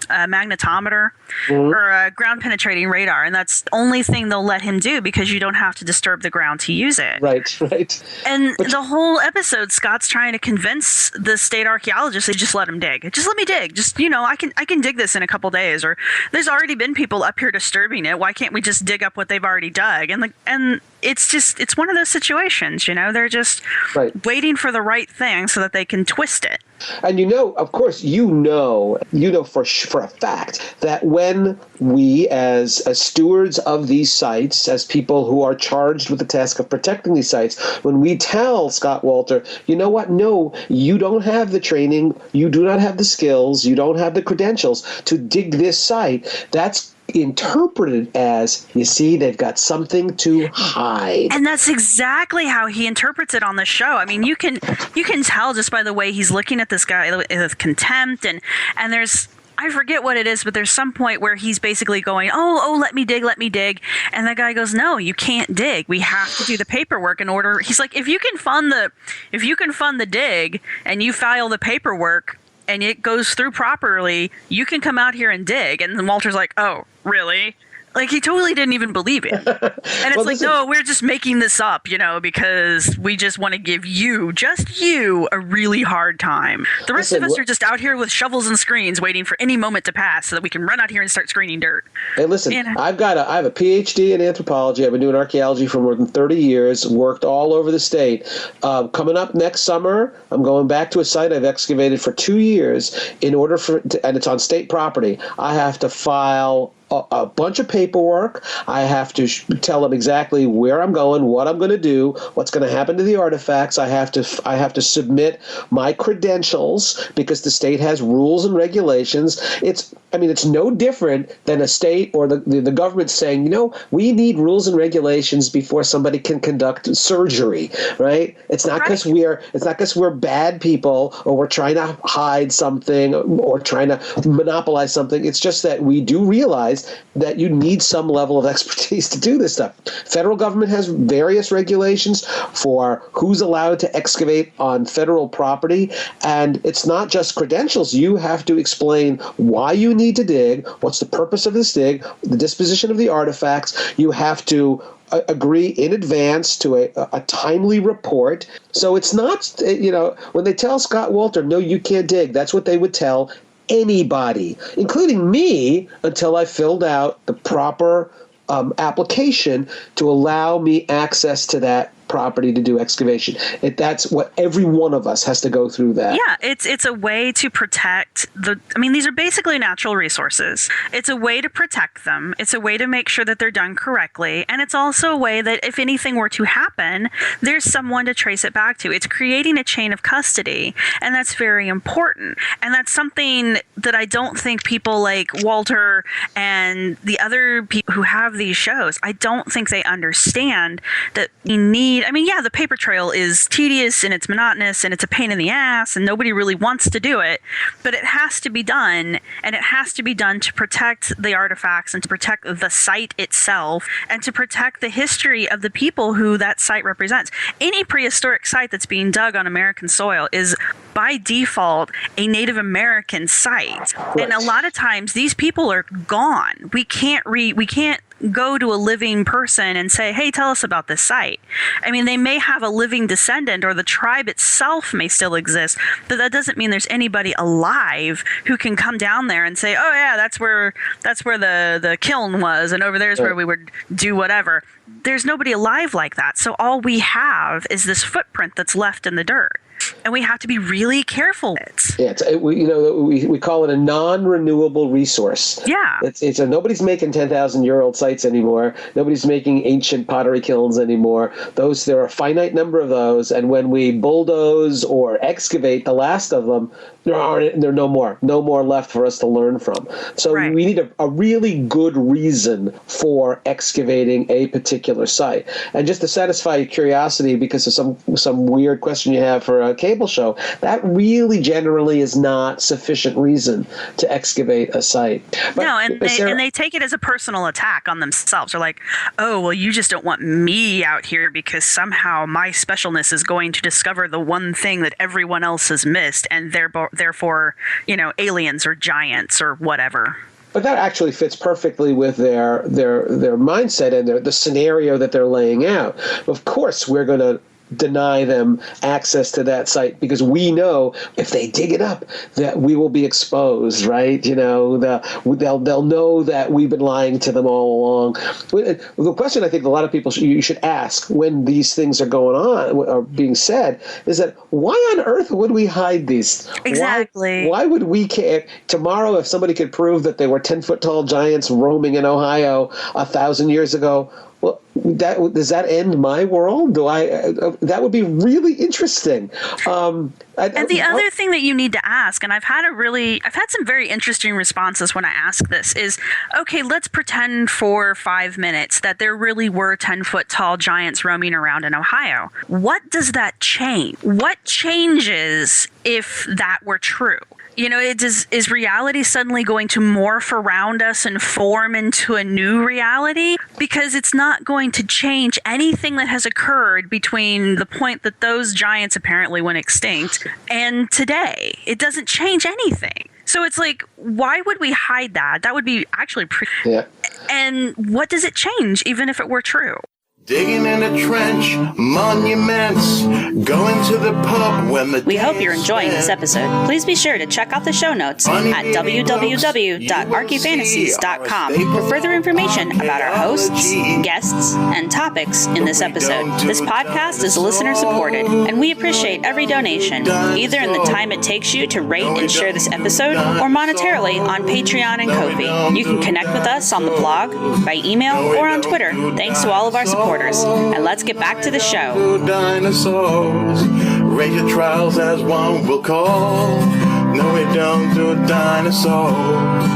magnetometer or a ground penetrating radar, and that's the only thing they'll let him do because you don't have to disturb the ground to use it. Right. And the whole episode, Scott's trying to convince the state archaeologist to just let him dig. Just let me dig. Just, I can dig this in a couple days. Or there's already been people up here disturbing it. Why can't we just dig up what they've already dug? And it's one of those situations. They're just waiting for the right thing so that they can twist it. And of course, for a fact that when we, as stewards of these sites, as people who are charged with the task of protecting these sites, when we tell Scott Walter, you know what, no, you don't have the training, you do not have the skills, you don't have the credentials to dig this site, that's interpreted as, you see, they've got something to hide. And that's exactly how he interprets it on the show. I mean, you can tell just by the way he's looking at this guy with contempt, and there's, I forget what it is, but there's some point where he's basically going, oh, let me dig. And the guy goes, no, you can't dig. We have to do the paperwork in order. He's like, if you can fund the dig and you file the paperwork and it goes through properly, you can come out here and dig. And then Walter's like, oh, really? Like, he totally didn't even believe it. And it's no, we're just making this up, because we just want to give just you, a really hard time. The rest of us are just out here with shovels and screens waiting for any moment to pass so that we can run out here and start screening dirt. Hey, listen, I have a PhD in anthropology. I've been doing archaeology for more than 30 years, worked all over the state. Coming up next summer, I'm going back to a site I've excavated for 2 years and it's on state property. I have to file a bunch of paperwork. I have to tell them exactly where I'm going, what I'm going to do, what's going to happen to the artifacts. I have to submit my credentials because the state has rules and regulations. It's no different than a state or the government saying, we need rules and regulations before somebody can conduct surgery, right? It's not because we're bad people or we're trying to hide something or trying to monopolize something. It's just that we do realize that you need some level of expertise to do this stuff. Federal government has various regulations for who's allowed to excavate on federal property, and it's not just credentials. You have to explain why you need to dig, what's the purpose of this dig, the disposition of the artifacts. You have to agree in advance to a timely report. So it's not, when they tell Scott Walter, no, you can't dig, that's what they would tell anybody, including me, until I filled out the proper application to allow me access to that property to do excavation. That's what every one of us has to go through that. Yeah, it's a way to protect these are basically natural resources. It's a way to protect them. It's a way to make sure that they're done correctly. And it's also a way that if anything were to happen, there's someone to trace it back to. It's creating a chain of custody. And that's very important. And that's something that I don't think people like Walter and the other people who have these shows, I don't think they understand that we need, the paper trail is tedious and it's monotonous and it's a pain in the ass and nobody really wants to do it, but it has to be done, and it has to be done to protect the artifacts and to protect the site itself and to protect the history of the people who that site represents. Any prehistoric site that's being dug on American soil is by default a Native American site. Right. And a lot of times these people are gone. We can't go to a living person and say, hey, tell us about this site. They may have a living descendant or the tribe itself may still exist, but that doesn't mean there's anybody alive who can come down there and say, oh yeah, that's where the kiln was, and over there is where we would do whatever. There's nobody alive like that. So all we have is this footprint that's left in the dirt. And we have to be really careful with it. Yeah, we call it a non-renewable resource. Yeah. Nobody's making 10,000-year-old sites anymore. Nobody's making ancient pottery kilns anymore. There are a finite number of those, and when we bulldoze or excavate the last of them, there are no more left for us to learn from. So right. We need a really good reason for excavating a particular site. And just to satisfy your curiosity, because of some weird question you have for a cable show, that really generally is not sufficient reason to excavate a site. But no, and they take it as a personal attack on themselves. They're like, oh, well, you just don't want me out here because somehow my specialness is going to discover the one thing that everyone else has missed, and therefore, aliens or giants or whatever. But that actually fits perfectly with their mindset and the scenario that they're laying out. Of course, we're going to deny them access to that site because we know if they dig it up that we will be exposed, right? They'll know that we've been lying to them all along. The question I think a lot of people you should ask when these things are going on or being said is that why on earth would we hide these? Exactly. Why would we care? Tomorrow, if somebody could prove that they were 10-foot tall giants roaming in Ohio 1,000 years ago, well, does that end my world? That would be really interesting. And the other thing that you need to ask, and I've had some very interesting responses when I ask this, is, okay, let's pretend for 5 minutes that there really were 10-foot tall giants roaming around in Ohio. What does that change? What changes if that were true? Is reality suddenly going to morph around us and form into a new reality? Because it's not going to change anything that has occurred between the point that those giants apparently went extinct and today. It doesn't change anything. So it's like, why would we hide that? That would be actually pretty. Yeah. And what does it change, even if it were true? Digging in a trench, monuments, going to the pub when the We hope you're enjoying this episode. Please be sure to check out the show notes at www.archyfantasies.com for further information about our hosts, guests, and topics in this episode. This podcast is listener supported, and we appreciate every donation, either in the time it takes you to rate and share this episode or monetarily on Patreon and Ko-fi. You can connect with us on the blog, by email, or on Twitter. Thanks to all of our supporters. And let's get back to the show. Dinosaurs, rate your trials as one will call. No, we don't do dinosaurs.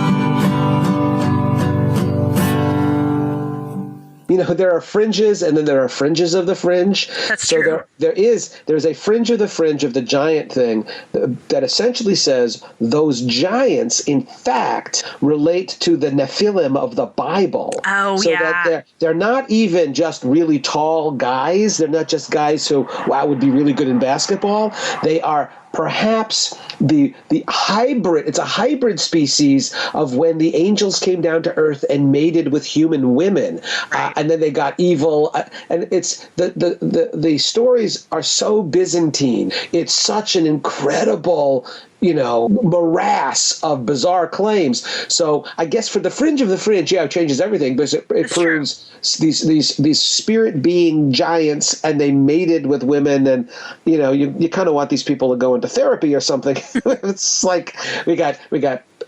There are fringes, and then there are fringes of the fringe. That's true. There's a fringe of the giant thing that essentially says those giants, in fact, relate to the Nephilim of the Bible. Oh, so yeah. That they're not even just really tall guys. They're not just guys who, would be really good in basketball. They are perhaps the hybrid. It's a hybrid species of when the angels came down to earth and mated with human women, and then they got evil. And it's the stories are so Byzantine. It's such an incredible morass of bizarre claims. So I guess for the fringe of the fringe, it changes everything, because it proves these spirit being giants, and they mated with women, and you kind of want these people to go into therapy or something. It's like we got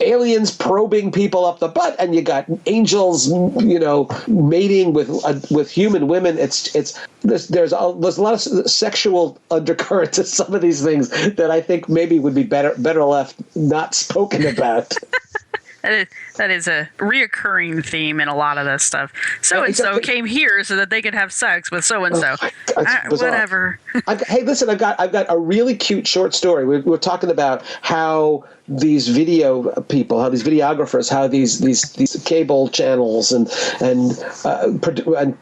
aliens probing people up the butt, and you got angels, mating with human women. There's a lot of sexual undercurrent to some of these things that I think maybe would be better left not spoken about. That is a reoccurring theme in a lot of this stuff. So-and-so came here so that they could have sex with so-and-so. Whatever. Hey, listen, I've got a really cute short story. We're talking about how these video people, how these videographers, how these cable channels and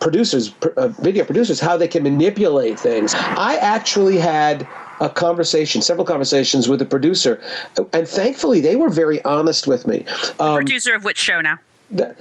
producers, video producers, how they can manipulate things. I actually had several conversations with the producer, and thankfully they were very honest with me. Producer of which show now? It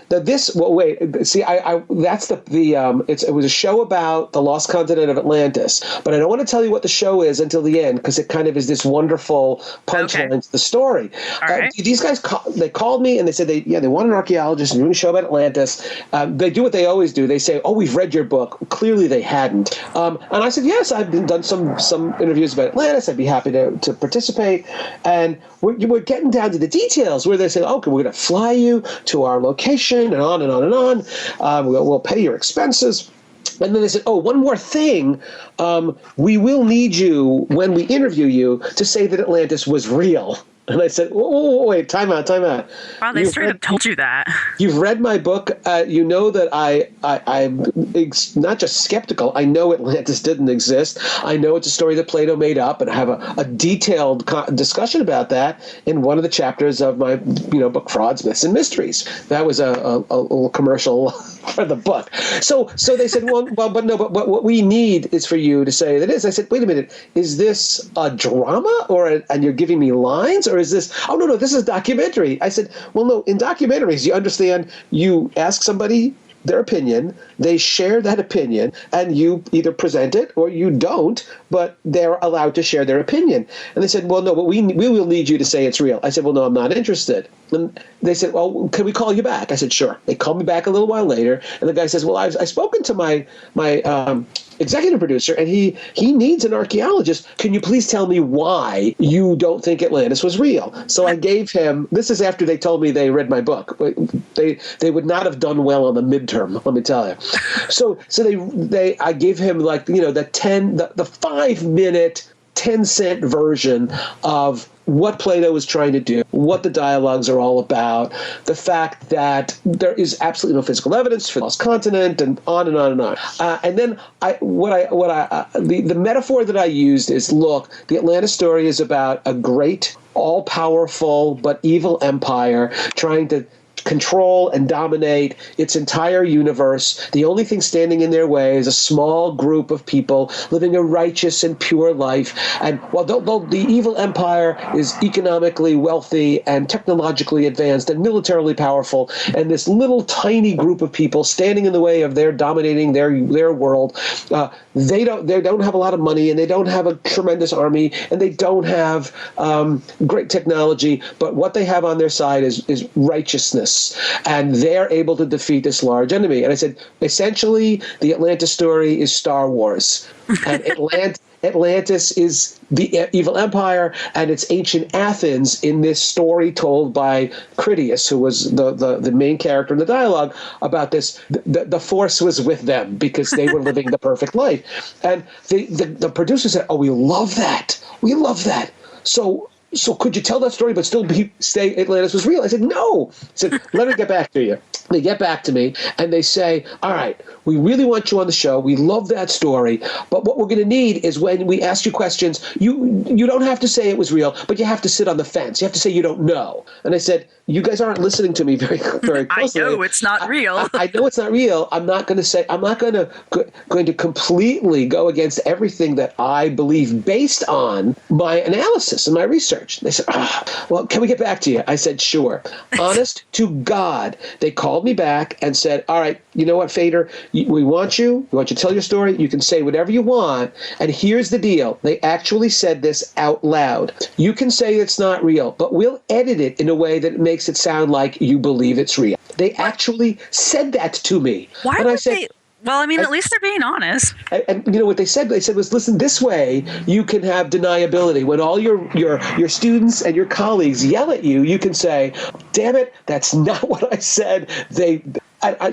was a show about the lost continent of Atlantis, but I don't want to tell you what the show is until the end, because it kind of is this wonderful punchline to the story. Right. These guys they called me and they said they want an archaeologist and doing a show about Atlantis. They do what they always do. They say, "Oh, we've read your book." Clearly, they hadn't. And I said, "Yes, I've done some interviews about Atlantis. I'd be happy to participate." And we're getting down to the details where they say, "Okay, we're going to fly you to our location," and on and on and on. We'll pay your expenses. And then they said, "Oh, one more thing. We will need you, when we interview you, to say that Atlantis was real." And I said, wait, time out. Wow, they straight up told you that. You've read my book. You know that I'm not just skeptical. I know Atlantis didn't exist. I know it's a story that Plato made up, and I have a detailed discussion about that in one of the chapters of my book, Frauds, Myths, and Mysteries. That was a little commercial for the book. So they said, but what we need is for you to say that is. I said, wait a minute, is this a drama and you're giving me lines? Or is this, oh, no, this is a documentary. I said, well, no, in documentaries, you understand, you ask somebody their opinion, they share that opinion, and you either present it or you don't, but they're allowed to share their opinion. And they said, well, no, but we will need you to say it's real. I said, well, no, I'm not interested. And they said, well, can we call you back? I said, sure. They called me back a little while later, and the guy says, well, I've spoken to my executive producer, and he needs an archaeologist. Can you please tell me why you don't think Atlantis was real? So I gave him, this is after they told me they read my book. They would not have done well on the midterm, let me tell you. So I gave him the 5-minute 10-cent version of what Plato was trying to do, what the dialogues are all about, the fact that there is absolutely no physical evidence for the lost continent, and on and on and on. And then the metaphor that I used is, look, the Atlantis story is about a great, all-powerful but evil empire trying to control and dominate its entire universe. The only thing standing in their way is a small group of people living a righteous and pure life. And while the evil empire is economically wealthy and technologically advanced and militarily powerful, and this little tiny group of people standing in the way of their dominating their world, they don't have a lot of money, and they don't have a tremendous army, and they don't have great technology, but what they have on their side is righteousness. And they're able to defeat this large enemy. And I said, essentially, the Atlantis story is Star Wars. And Atlantis is the evil empire, and it's ancient Athens in this story told by Critias, who was the main character in the dialogue about this. The force was with them because they were living the perfect life. And the producer said, oh, we love that. We love that. So could you tell that story but still say Atlantis was real? I said, no. I said, let me get back to you. They get back to me, and they say, all right, we really want you on the show. We love that story. But what we're going to need is when we ask you questions, you don't have to say it was real, but you have to sit on the fence. You have to say you don't know. And I said, you guys aren't listening to me very closely. I know it's not real. I know it's not real. I'm not going to completely go against everything that I believe based on my analysis and my research. research. They said, well, can we get back to you? I said, sure. Honest to God, they called me back and said, all right, you know what, Fader, we want you to tell your story. You can say whatever you want. And here's the deal. They actually said this out loud. You can say it's not real, but we'll edit it in a way that makes it sound like you believe it's real. They actually said that to me. Why and would I said, they? Well, I mean, at least they're being honest. and you know what they said? They said was, listen, this way you can have deniability. When all your students and your colleagues yell at you, you can say, damn it, that's not what I said.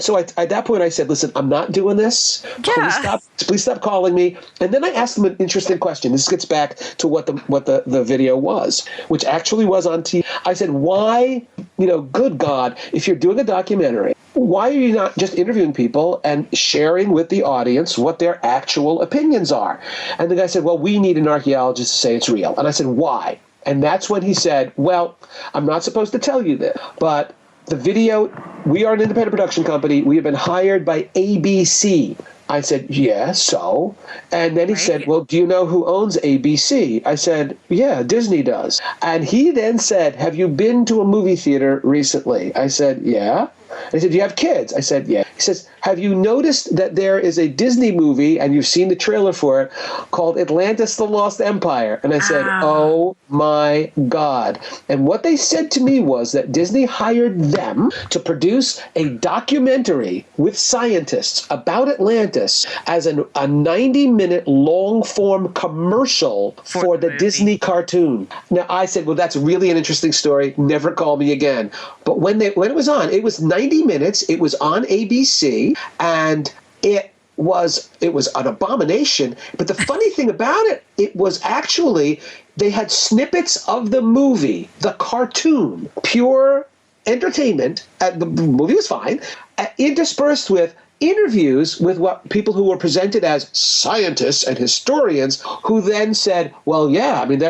So at that point I said, listen, I'm not doing this. Yeah. Please stop calling me. And then I asked them an interesting question. This gets back to what the video was, which actually was on TV. I said, why, good God, if you're doing a documentary, why are you not just interviewing people and sharing with the audience what their actual opinions are? And the guy said, well, we need an archaeologist to say it's real. And I said, why? And that's when he said, well, I'm not supposed to tell you this, but the video, we are an independent production company. We have been hired by ABC. I said, yeah, so? And then he said, well, do you know who owns ABC? I said, yeah, Disney does. And he then said, have you been to a movie theater recently? I said, yeah. And he said, do you have kids? I said, yeah. He says, have you noticed that there is a Disney movie, and you've seen the trailer for it, called Atlantis: The Lost Empire? And I said, oh my God. And what they said to me was that Disney hired them to produce a documentary with scientists about Atlantis as a 90-minute long-form commercial for the Disney cartoon. Now, I said, well, that's really an interesting story. Never call me again. But when it was on, it was 90 minutes. It was on ABC, and it was an abomination. But the funny thing about it, it was actually, they had snippets of the movie, the cartoon, pure entertainment. The movie was fine, interspersed with interviews with what people who were presented as scientists and historians, who then said, well, yeah, I mean,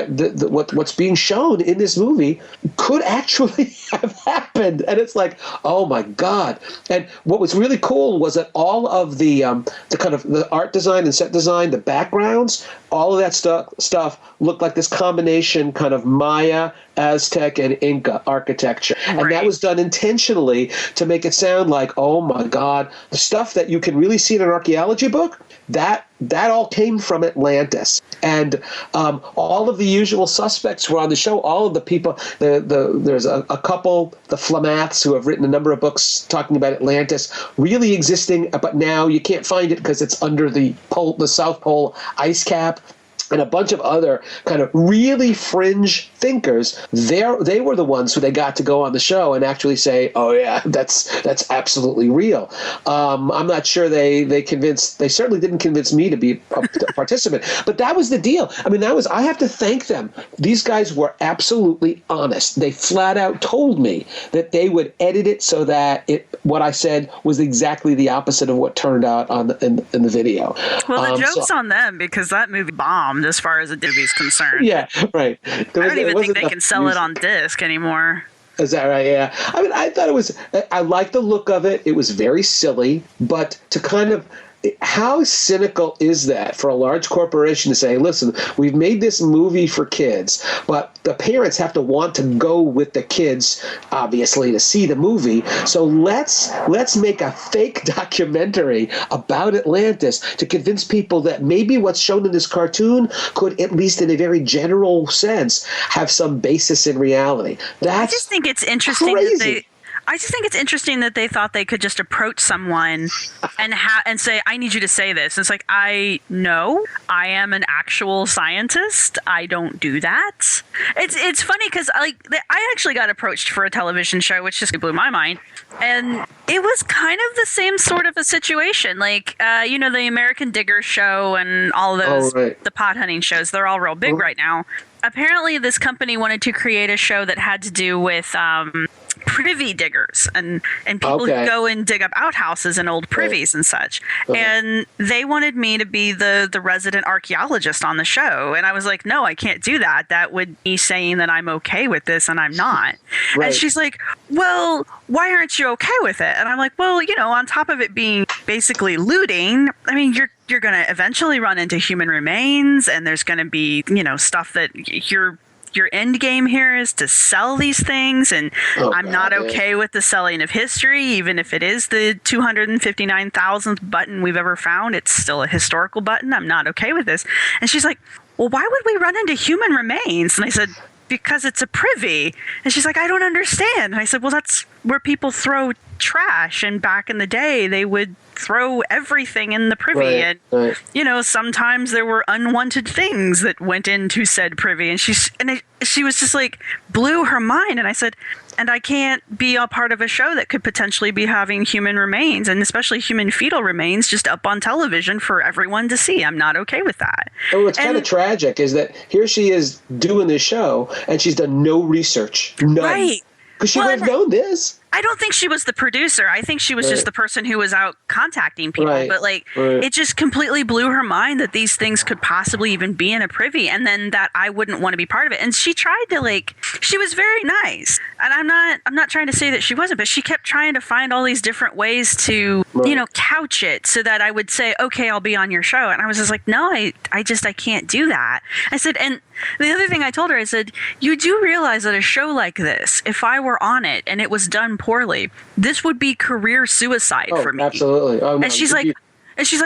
what's being shown in this movie could actually have happened. And it's like, oh my God. And what was really cool was that all of the kind of the art design and set design, the backgrounds, all of that stuff looked like this combination kind of Maya, Aztec, and Inca architecture. And that was done intentionally to make it sound like, oh my God, the stuff that you can really see in an archaeology book, that all came from Atlantis. And all of the usual suspects were on the show. All of the people, there's a couple, the Flamaths, who have written a number of books talking about Atlantis really existing, but now you can't find it because it's under the South Pole ice cap. And a bunch of other kind of really fringe thinkers, they were the ones who they got to go on the show and actually say, oh yeah, that's absolutely real. I'm not sure they certainly didn't convince me to be a participant, but that was the deal. I mean, I have to thank them. These guys were absolutely honest. They flat out told me that they would edit it so that what I said was exactly the opposite of what turned out in the video. Well, the joke's on them, because that movie bombed as far as the movie's concerned. Yeah, right. I don't even think they can sell it on disc anymore. Is that right? Yeah. I mean, I thought I liked the look of it. It was very silly, but to kind of, how cynical is that for a large corporation to say, listen, we've made this movie for kids, but the parents have to want to go with the kids, obviously, to see the movie. So let's make a fake documentary about Atlantis to convince people that maybe what's shown in this cartoon could, at least in a very general sense, have some basis in reality. I just think it's interesting crazy. that they thought they could just approach someone and say, I need you to say this. And it's like, I am an actual scientist. I don't do that. It's funny because I actually got approached for a television show, which just blew my mind. And it was kind of the same sort of a situation. Like, the American Digger show and all those, the pot hunting shows, they're all real big right now. Apparently, this company wanted to create a show that had to do with privy diggers and people who go and dig up outhouses and old privies and such. And they wanted me to be the resident archaeologist on the show. And I was like, no, I can't do that. That would be saying that I'm okay with this, and I'm not. And she's like, well, why aren't you okay with it? And I'm like, well, on top of it being basically looting, I mean, you're going to eventually run into human remains, and there's going to be, stuff that you're your end game here is to sell these things, and I'm not okay with the selling of history, even if it is the 259,000th button we've ever found. It's still a historical button. I'm not okay with this. And she's like, well, why would we run into human remains? And I said, because it's a privy. And she's like, I don't understand. And I said, well, that's where people throw trash. And back in the day, they would throw everything in the privy. And, sometimes there were unwanted things that went into said privy. And she was just like, blew her mind. And I said, and I can't be a part of a show that could potentially be having human remains, and especially human fetal remains, just up on television for everyone to see. I'm not okay with that. Oh, what's kind of tragic is that here she is doing this show, and she's done no research. None. Right. Because she would have known this. I don't think she was the producer. I think she was just the person who was out contacting people. Right. But it just completely blew her mind that these things could possibly even be in a privy, and then that I wouldn't want to be part of it. And she tried to she was very nice. And I'm not trying to say that she wasn't, but she kept trying to find all these different ways to, couch it so that I would say, okay, I'll be on your show. And I was just like, no, I can't do that. I said, and the other thing I told her, I said, you do realize that a show like this, if I were on it and it was done poorly, this would be career suicide for me. Absolutely. Oh, no, and she's like,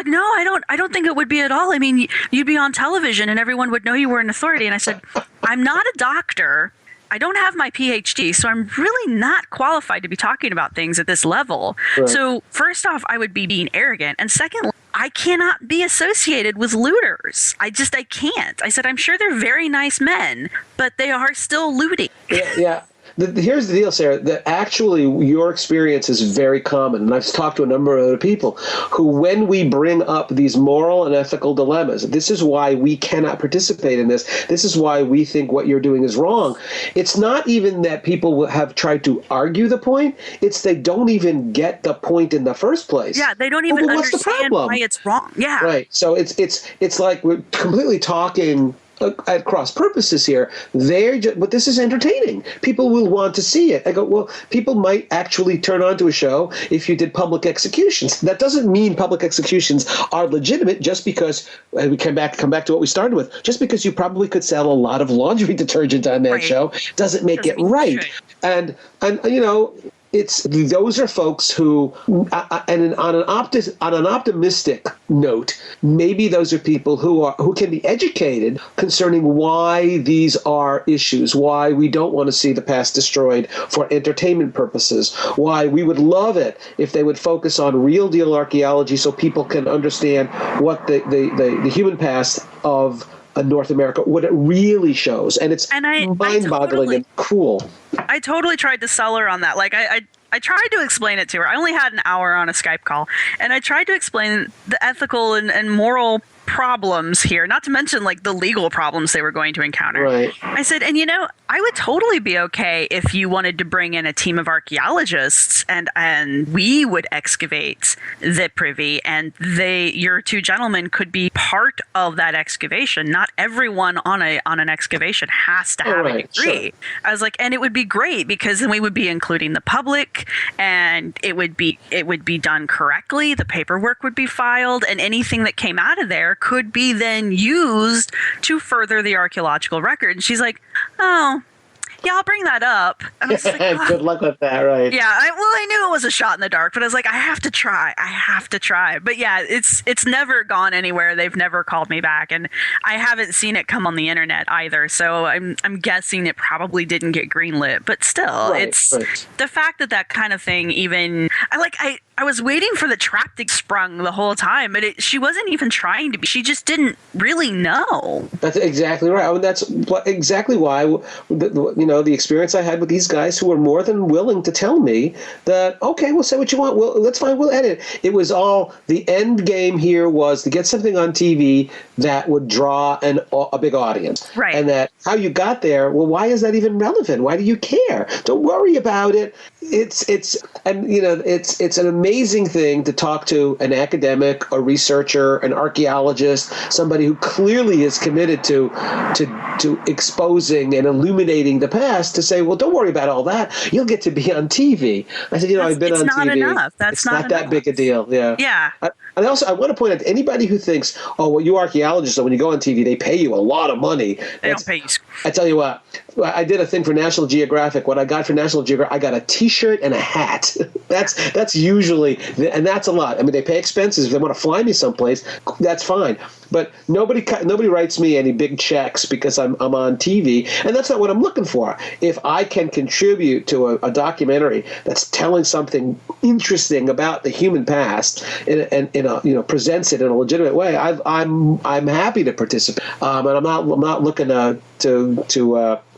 no, I don't think it would be at all. I mean, you'd be on television and everyone would know you were an authority. And I said, I'm not a doctor. I don't have my PhD, so I'm really not qualified to be talking about things at this level. Right. So first off, I would be being arrogant. And secondly, I cannot be associated with looters. I can't. I said, I'm sure they're very nice men, but they are still looting. Yeah. Here's the deal, Sarah, that actually your experience is very common. And I've talked to a number of other people who, when we bring up these moral and ethical dilemmas, this is why we cannot participate in this. This is why we think what you're doing is wrong. It's not even that people have tried to argue the point. It's they don't even get the point in the first place. Yeah, they don't even understand why it's wrong. Yeah. Right. So it's like we're completely talking at cross purposes here. But this is entertaining. People will want to see it. I go, well, people might actually turn on to a show if you did public executions. That doesn't mean public executions are legitimate just because, and we come back to what we started with, just because you probably could sell a lot of laundry detergent on that show doesn't make it right. And those are folks who, and on an optimistic note, maybe those are people who can be educated concerning why these are issues, why we don't want to see the past destroyed for entertainment purposes, why we would love it if they would focus on real deal archaeology so people can understand what the human past of North America, what it really shows. And it's mind-boggling and cool. I totally tried to sell her on that. I tried to explain it to her. I only had an hour on a Skype call, and I tried to explain the ethical and moral problems here, not to mention the legal problems they were going to encounter. Right. I said, and I would totally be okay if you wanted to bring in a team of archaeologists and we would excavate the privy, and your two gentlemen could be part of that excavation. Not everyone on an excavation has to have a degree. Sure. I was like, and it would be great because then we would be including the public, and it would be done correctly. The paperwork would be filed, and anything that came out of there could be then used to further the archaeological record. And she's like, oh, yeah, I'll bring that up. And I was like, oh. Good luck with that, right? Yeah, I knew it was a shot in the dark, but I was like, I have to try. But yeah, it's never gone anywhere. They've never called me back, and I haven't seen it come on the internet either. So I'm guessing it probably didn't get greenlit. But still, it's the fact that kind of thing even I was waiting for the trap to get sprung the whole time, but she wasn't even trying to be. She just didn't really know. That's exactly right. I mean, that's exactly why the experience I had with these guys who were more than willing to tell me that, okay, we'll say what you want. Well, that's fine. We'll edit. It was all the end game here was to get something on TV that would draw a big audience. Right. And that how you got there, well, why is that even relevant? Why do you care? Don't worry about it. It's an amazing thing to talk to an academic, a researcher, an archaeologist, somebody who clearly is committed to exposing and illuminating the past, to say, well, don't worry about all that. You'll get to be on TV. I said, I've been on TV. It's not enough. That's not that big a deal. Yeah. Yeah. And I want to point out to anybody who thinks, oh, well, you archaeologists, so when you go on TV, they pay you a lot of money. They don't pay you. I tell you what, I did a thing for National Geographic. What I got for National Geographic, I got a T-shirt and a hat. That's usually, and that's a lot. I mean, they pay expenses. If they want to fly me someplace, that's fine. But nobody writes me any big checks because I'm on TV, and that's not what I'm looking for. If I can contribute to a documentary that's telling something interesting about the human past and presents it in a legitimate way, I'm happy to participate. And I'm not looking to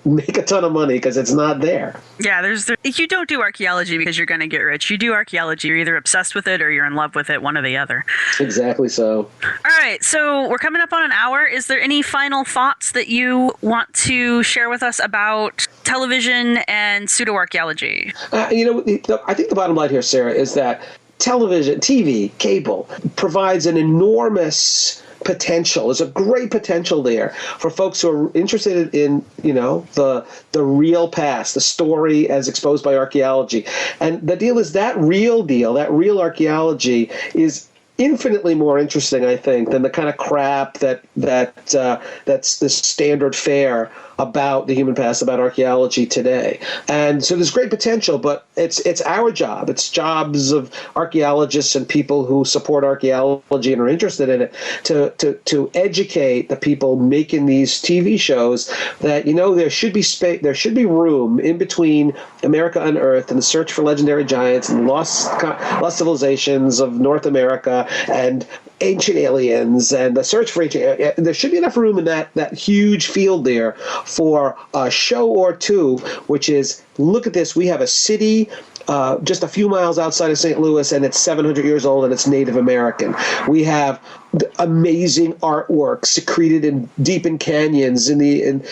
make a ton of money because it's not there. Yeah, you don't do archaeology because you're going to get rich. You do archaeology, you're either obsessed with it or you're in love with it, one or the other. Exactly so. All right, so we're coming up on an hour. Is there any final thoughts that you want to share with us about television and pseudo-archaeology? I think the bottom line here, Sarah, is that television, TV, cable provides an enormous potential. There's a great potential there for folks who are interested in, the real past, the story as exposed by archaeology. And the deal is that real archaeology is infinitely more interesting, I think, than the kind of crap that's the standard fare about the human past, about archaeology today. And so there's great potential, but it's our job. It's jobs of archaeologists and people who support archaeology and are interested in it to educate the people making these TV shows that, there should be space, there should be room in between America Unearthed and the search for legendary giants and lost civilizations of North America and ancient aliens and the search for ancient. There should be enough room in that huge field there for a show or two, which is, look at this, we have a city just a few miles outside of St. Louis, and it's 700 years old, and it's Native American. We have amazing artwork secreted deep in canyons in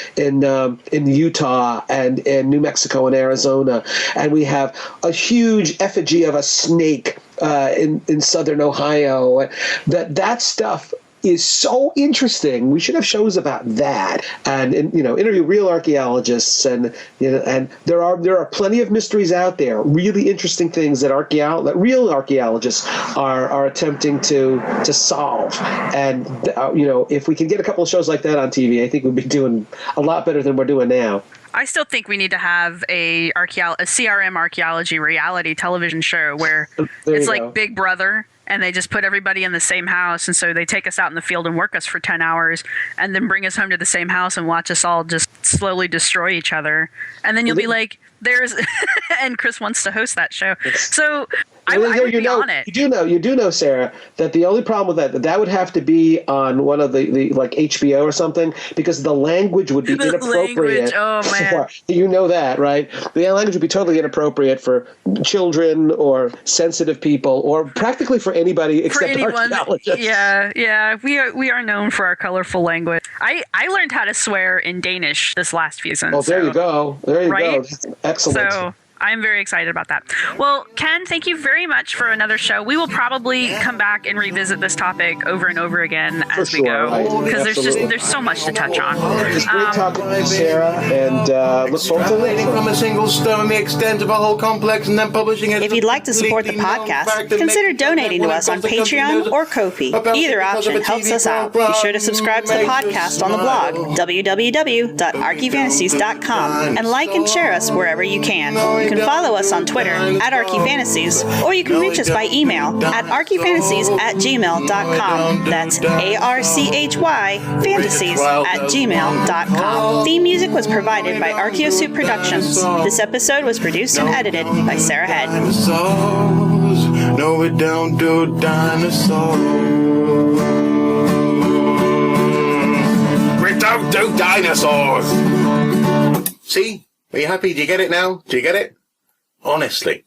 Utah and in New Mexico and Arizona, and we have a huge effigy of a snake in southern Ohio. That stuff is so interesting. We should have shows about that, and interview real archaeologists, and there are plenty of mysteries out there, really interesting things that real archaeologists are attempting to solve. And if we can get a couple of shows like that on TV, I think we'd be doing a lot better than we're doing now. I still think we need to have a CRM archaeology reality television show where it's like Big Brother, and they just put everybody in the same house, and so they take us out in the field and work us for 10 hours and then bring us home to the same house and watch us all just slowly destroy each other. And then you'll be like, there's and Chris wants to host that show. So I would be on it. You do know, Sarah, that the only problem with that would have to be on one of the like HBO or something, because the language would be inappropriate. Oh man. You know that, right? The language would be totally inappropriate for children or sensitive people or practically for anybody except archaeologists. Yeah. We are known for our colorful language. I learned how to swear in Danish this last season. Oh, there you go. There you go. Excellent. So I'm very excited about that. Well, Ken, thank you very much for another show. We will probably come back and revisit this topic over and over again as we go, because there's so much to touch on. It's great talking to you, Sarah, and look forward to it. From a single stone, the extent of a whole complex, and then publishing it. If you'd like to support the podcast, consider donating to us on Patreon or Ko-fi. Either option helps us out. Be sure to subscribe to the podcast on the blog, www.archyfantasies.com, and like and share us wherever you can. You can follow us on Twitter @ArchyFantasies, or you can reach us by email at archyfantasies@gmail.com. That's ARCHY fantasies@gmail.com. Theme music was provided by Archaeosuit Productions. This episode was produced and edited by Sarah Head. No, we don't do dinosaurs. We don't do dinosaurs. See? Are you happy? Do you get it now? Do you get it? Honestly.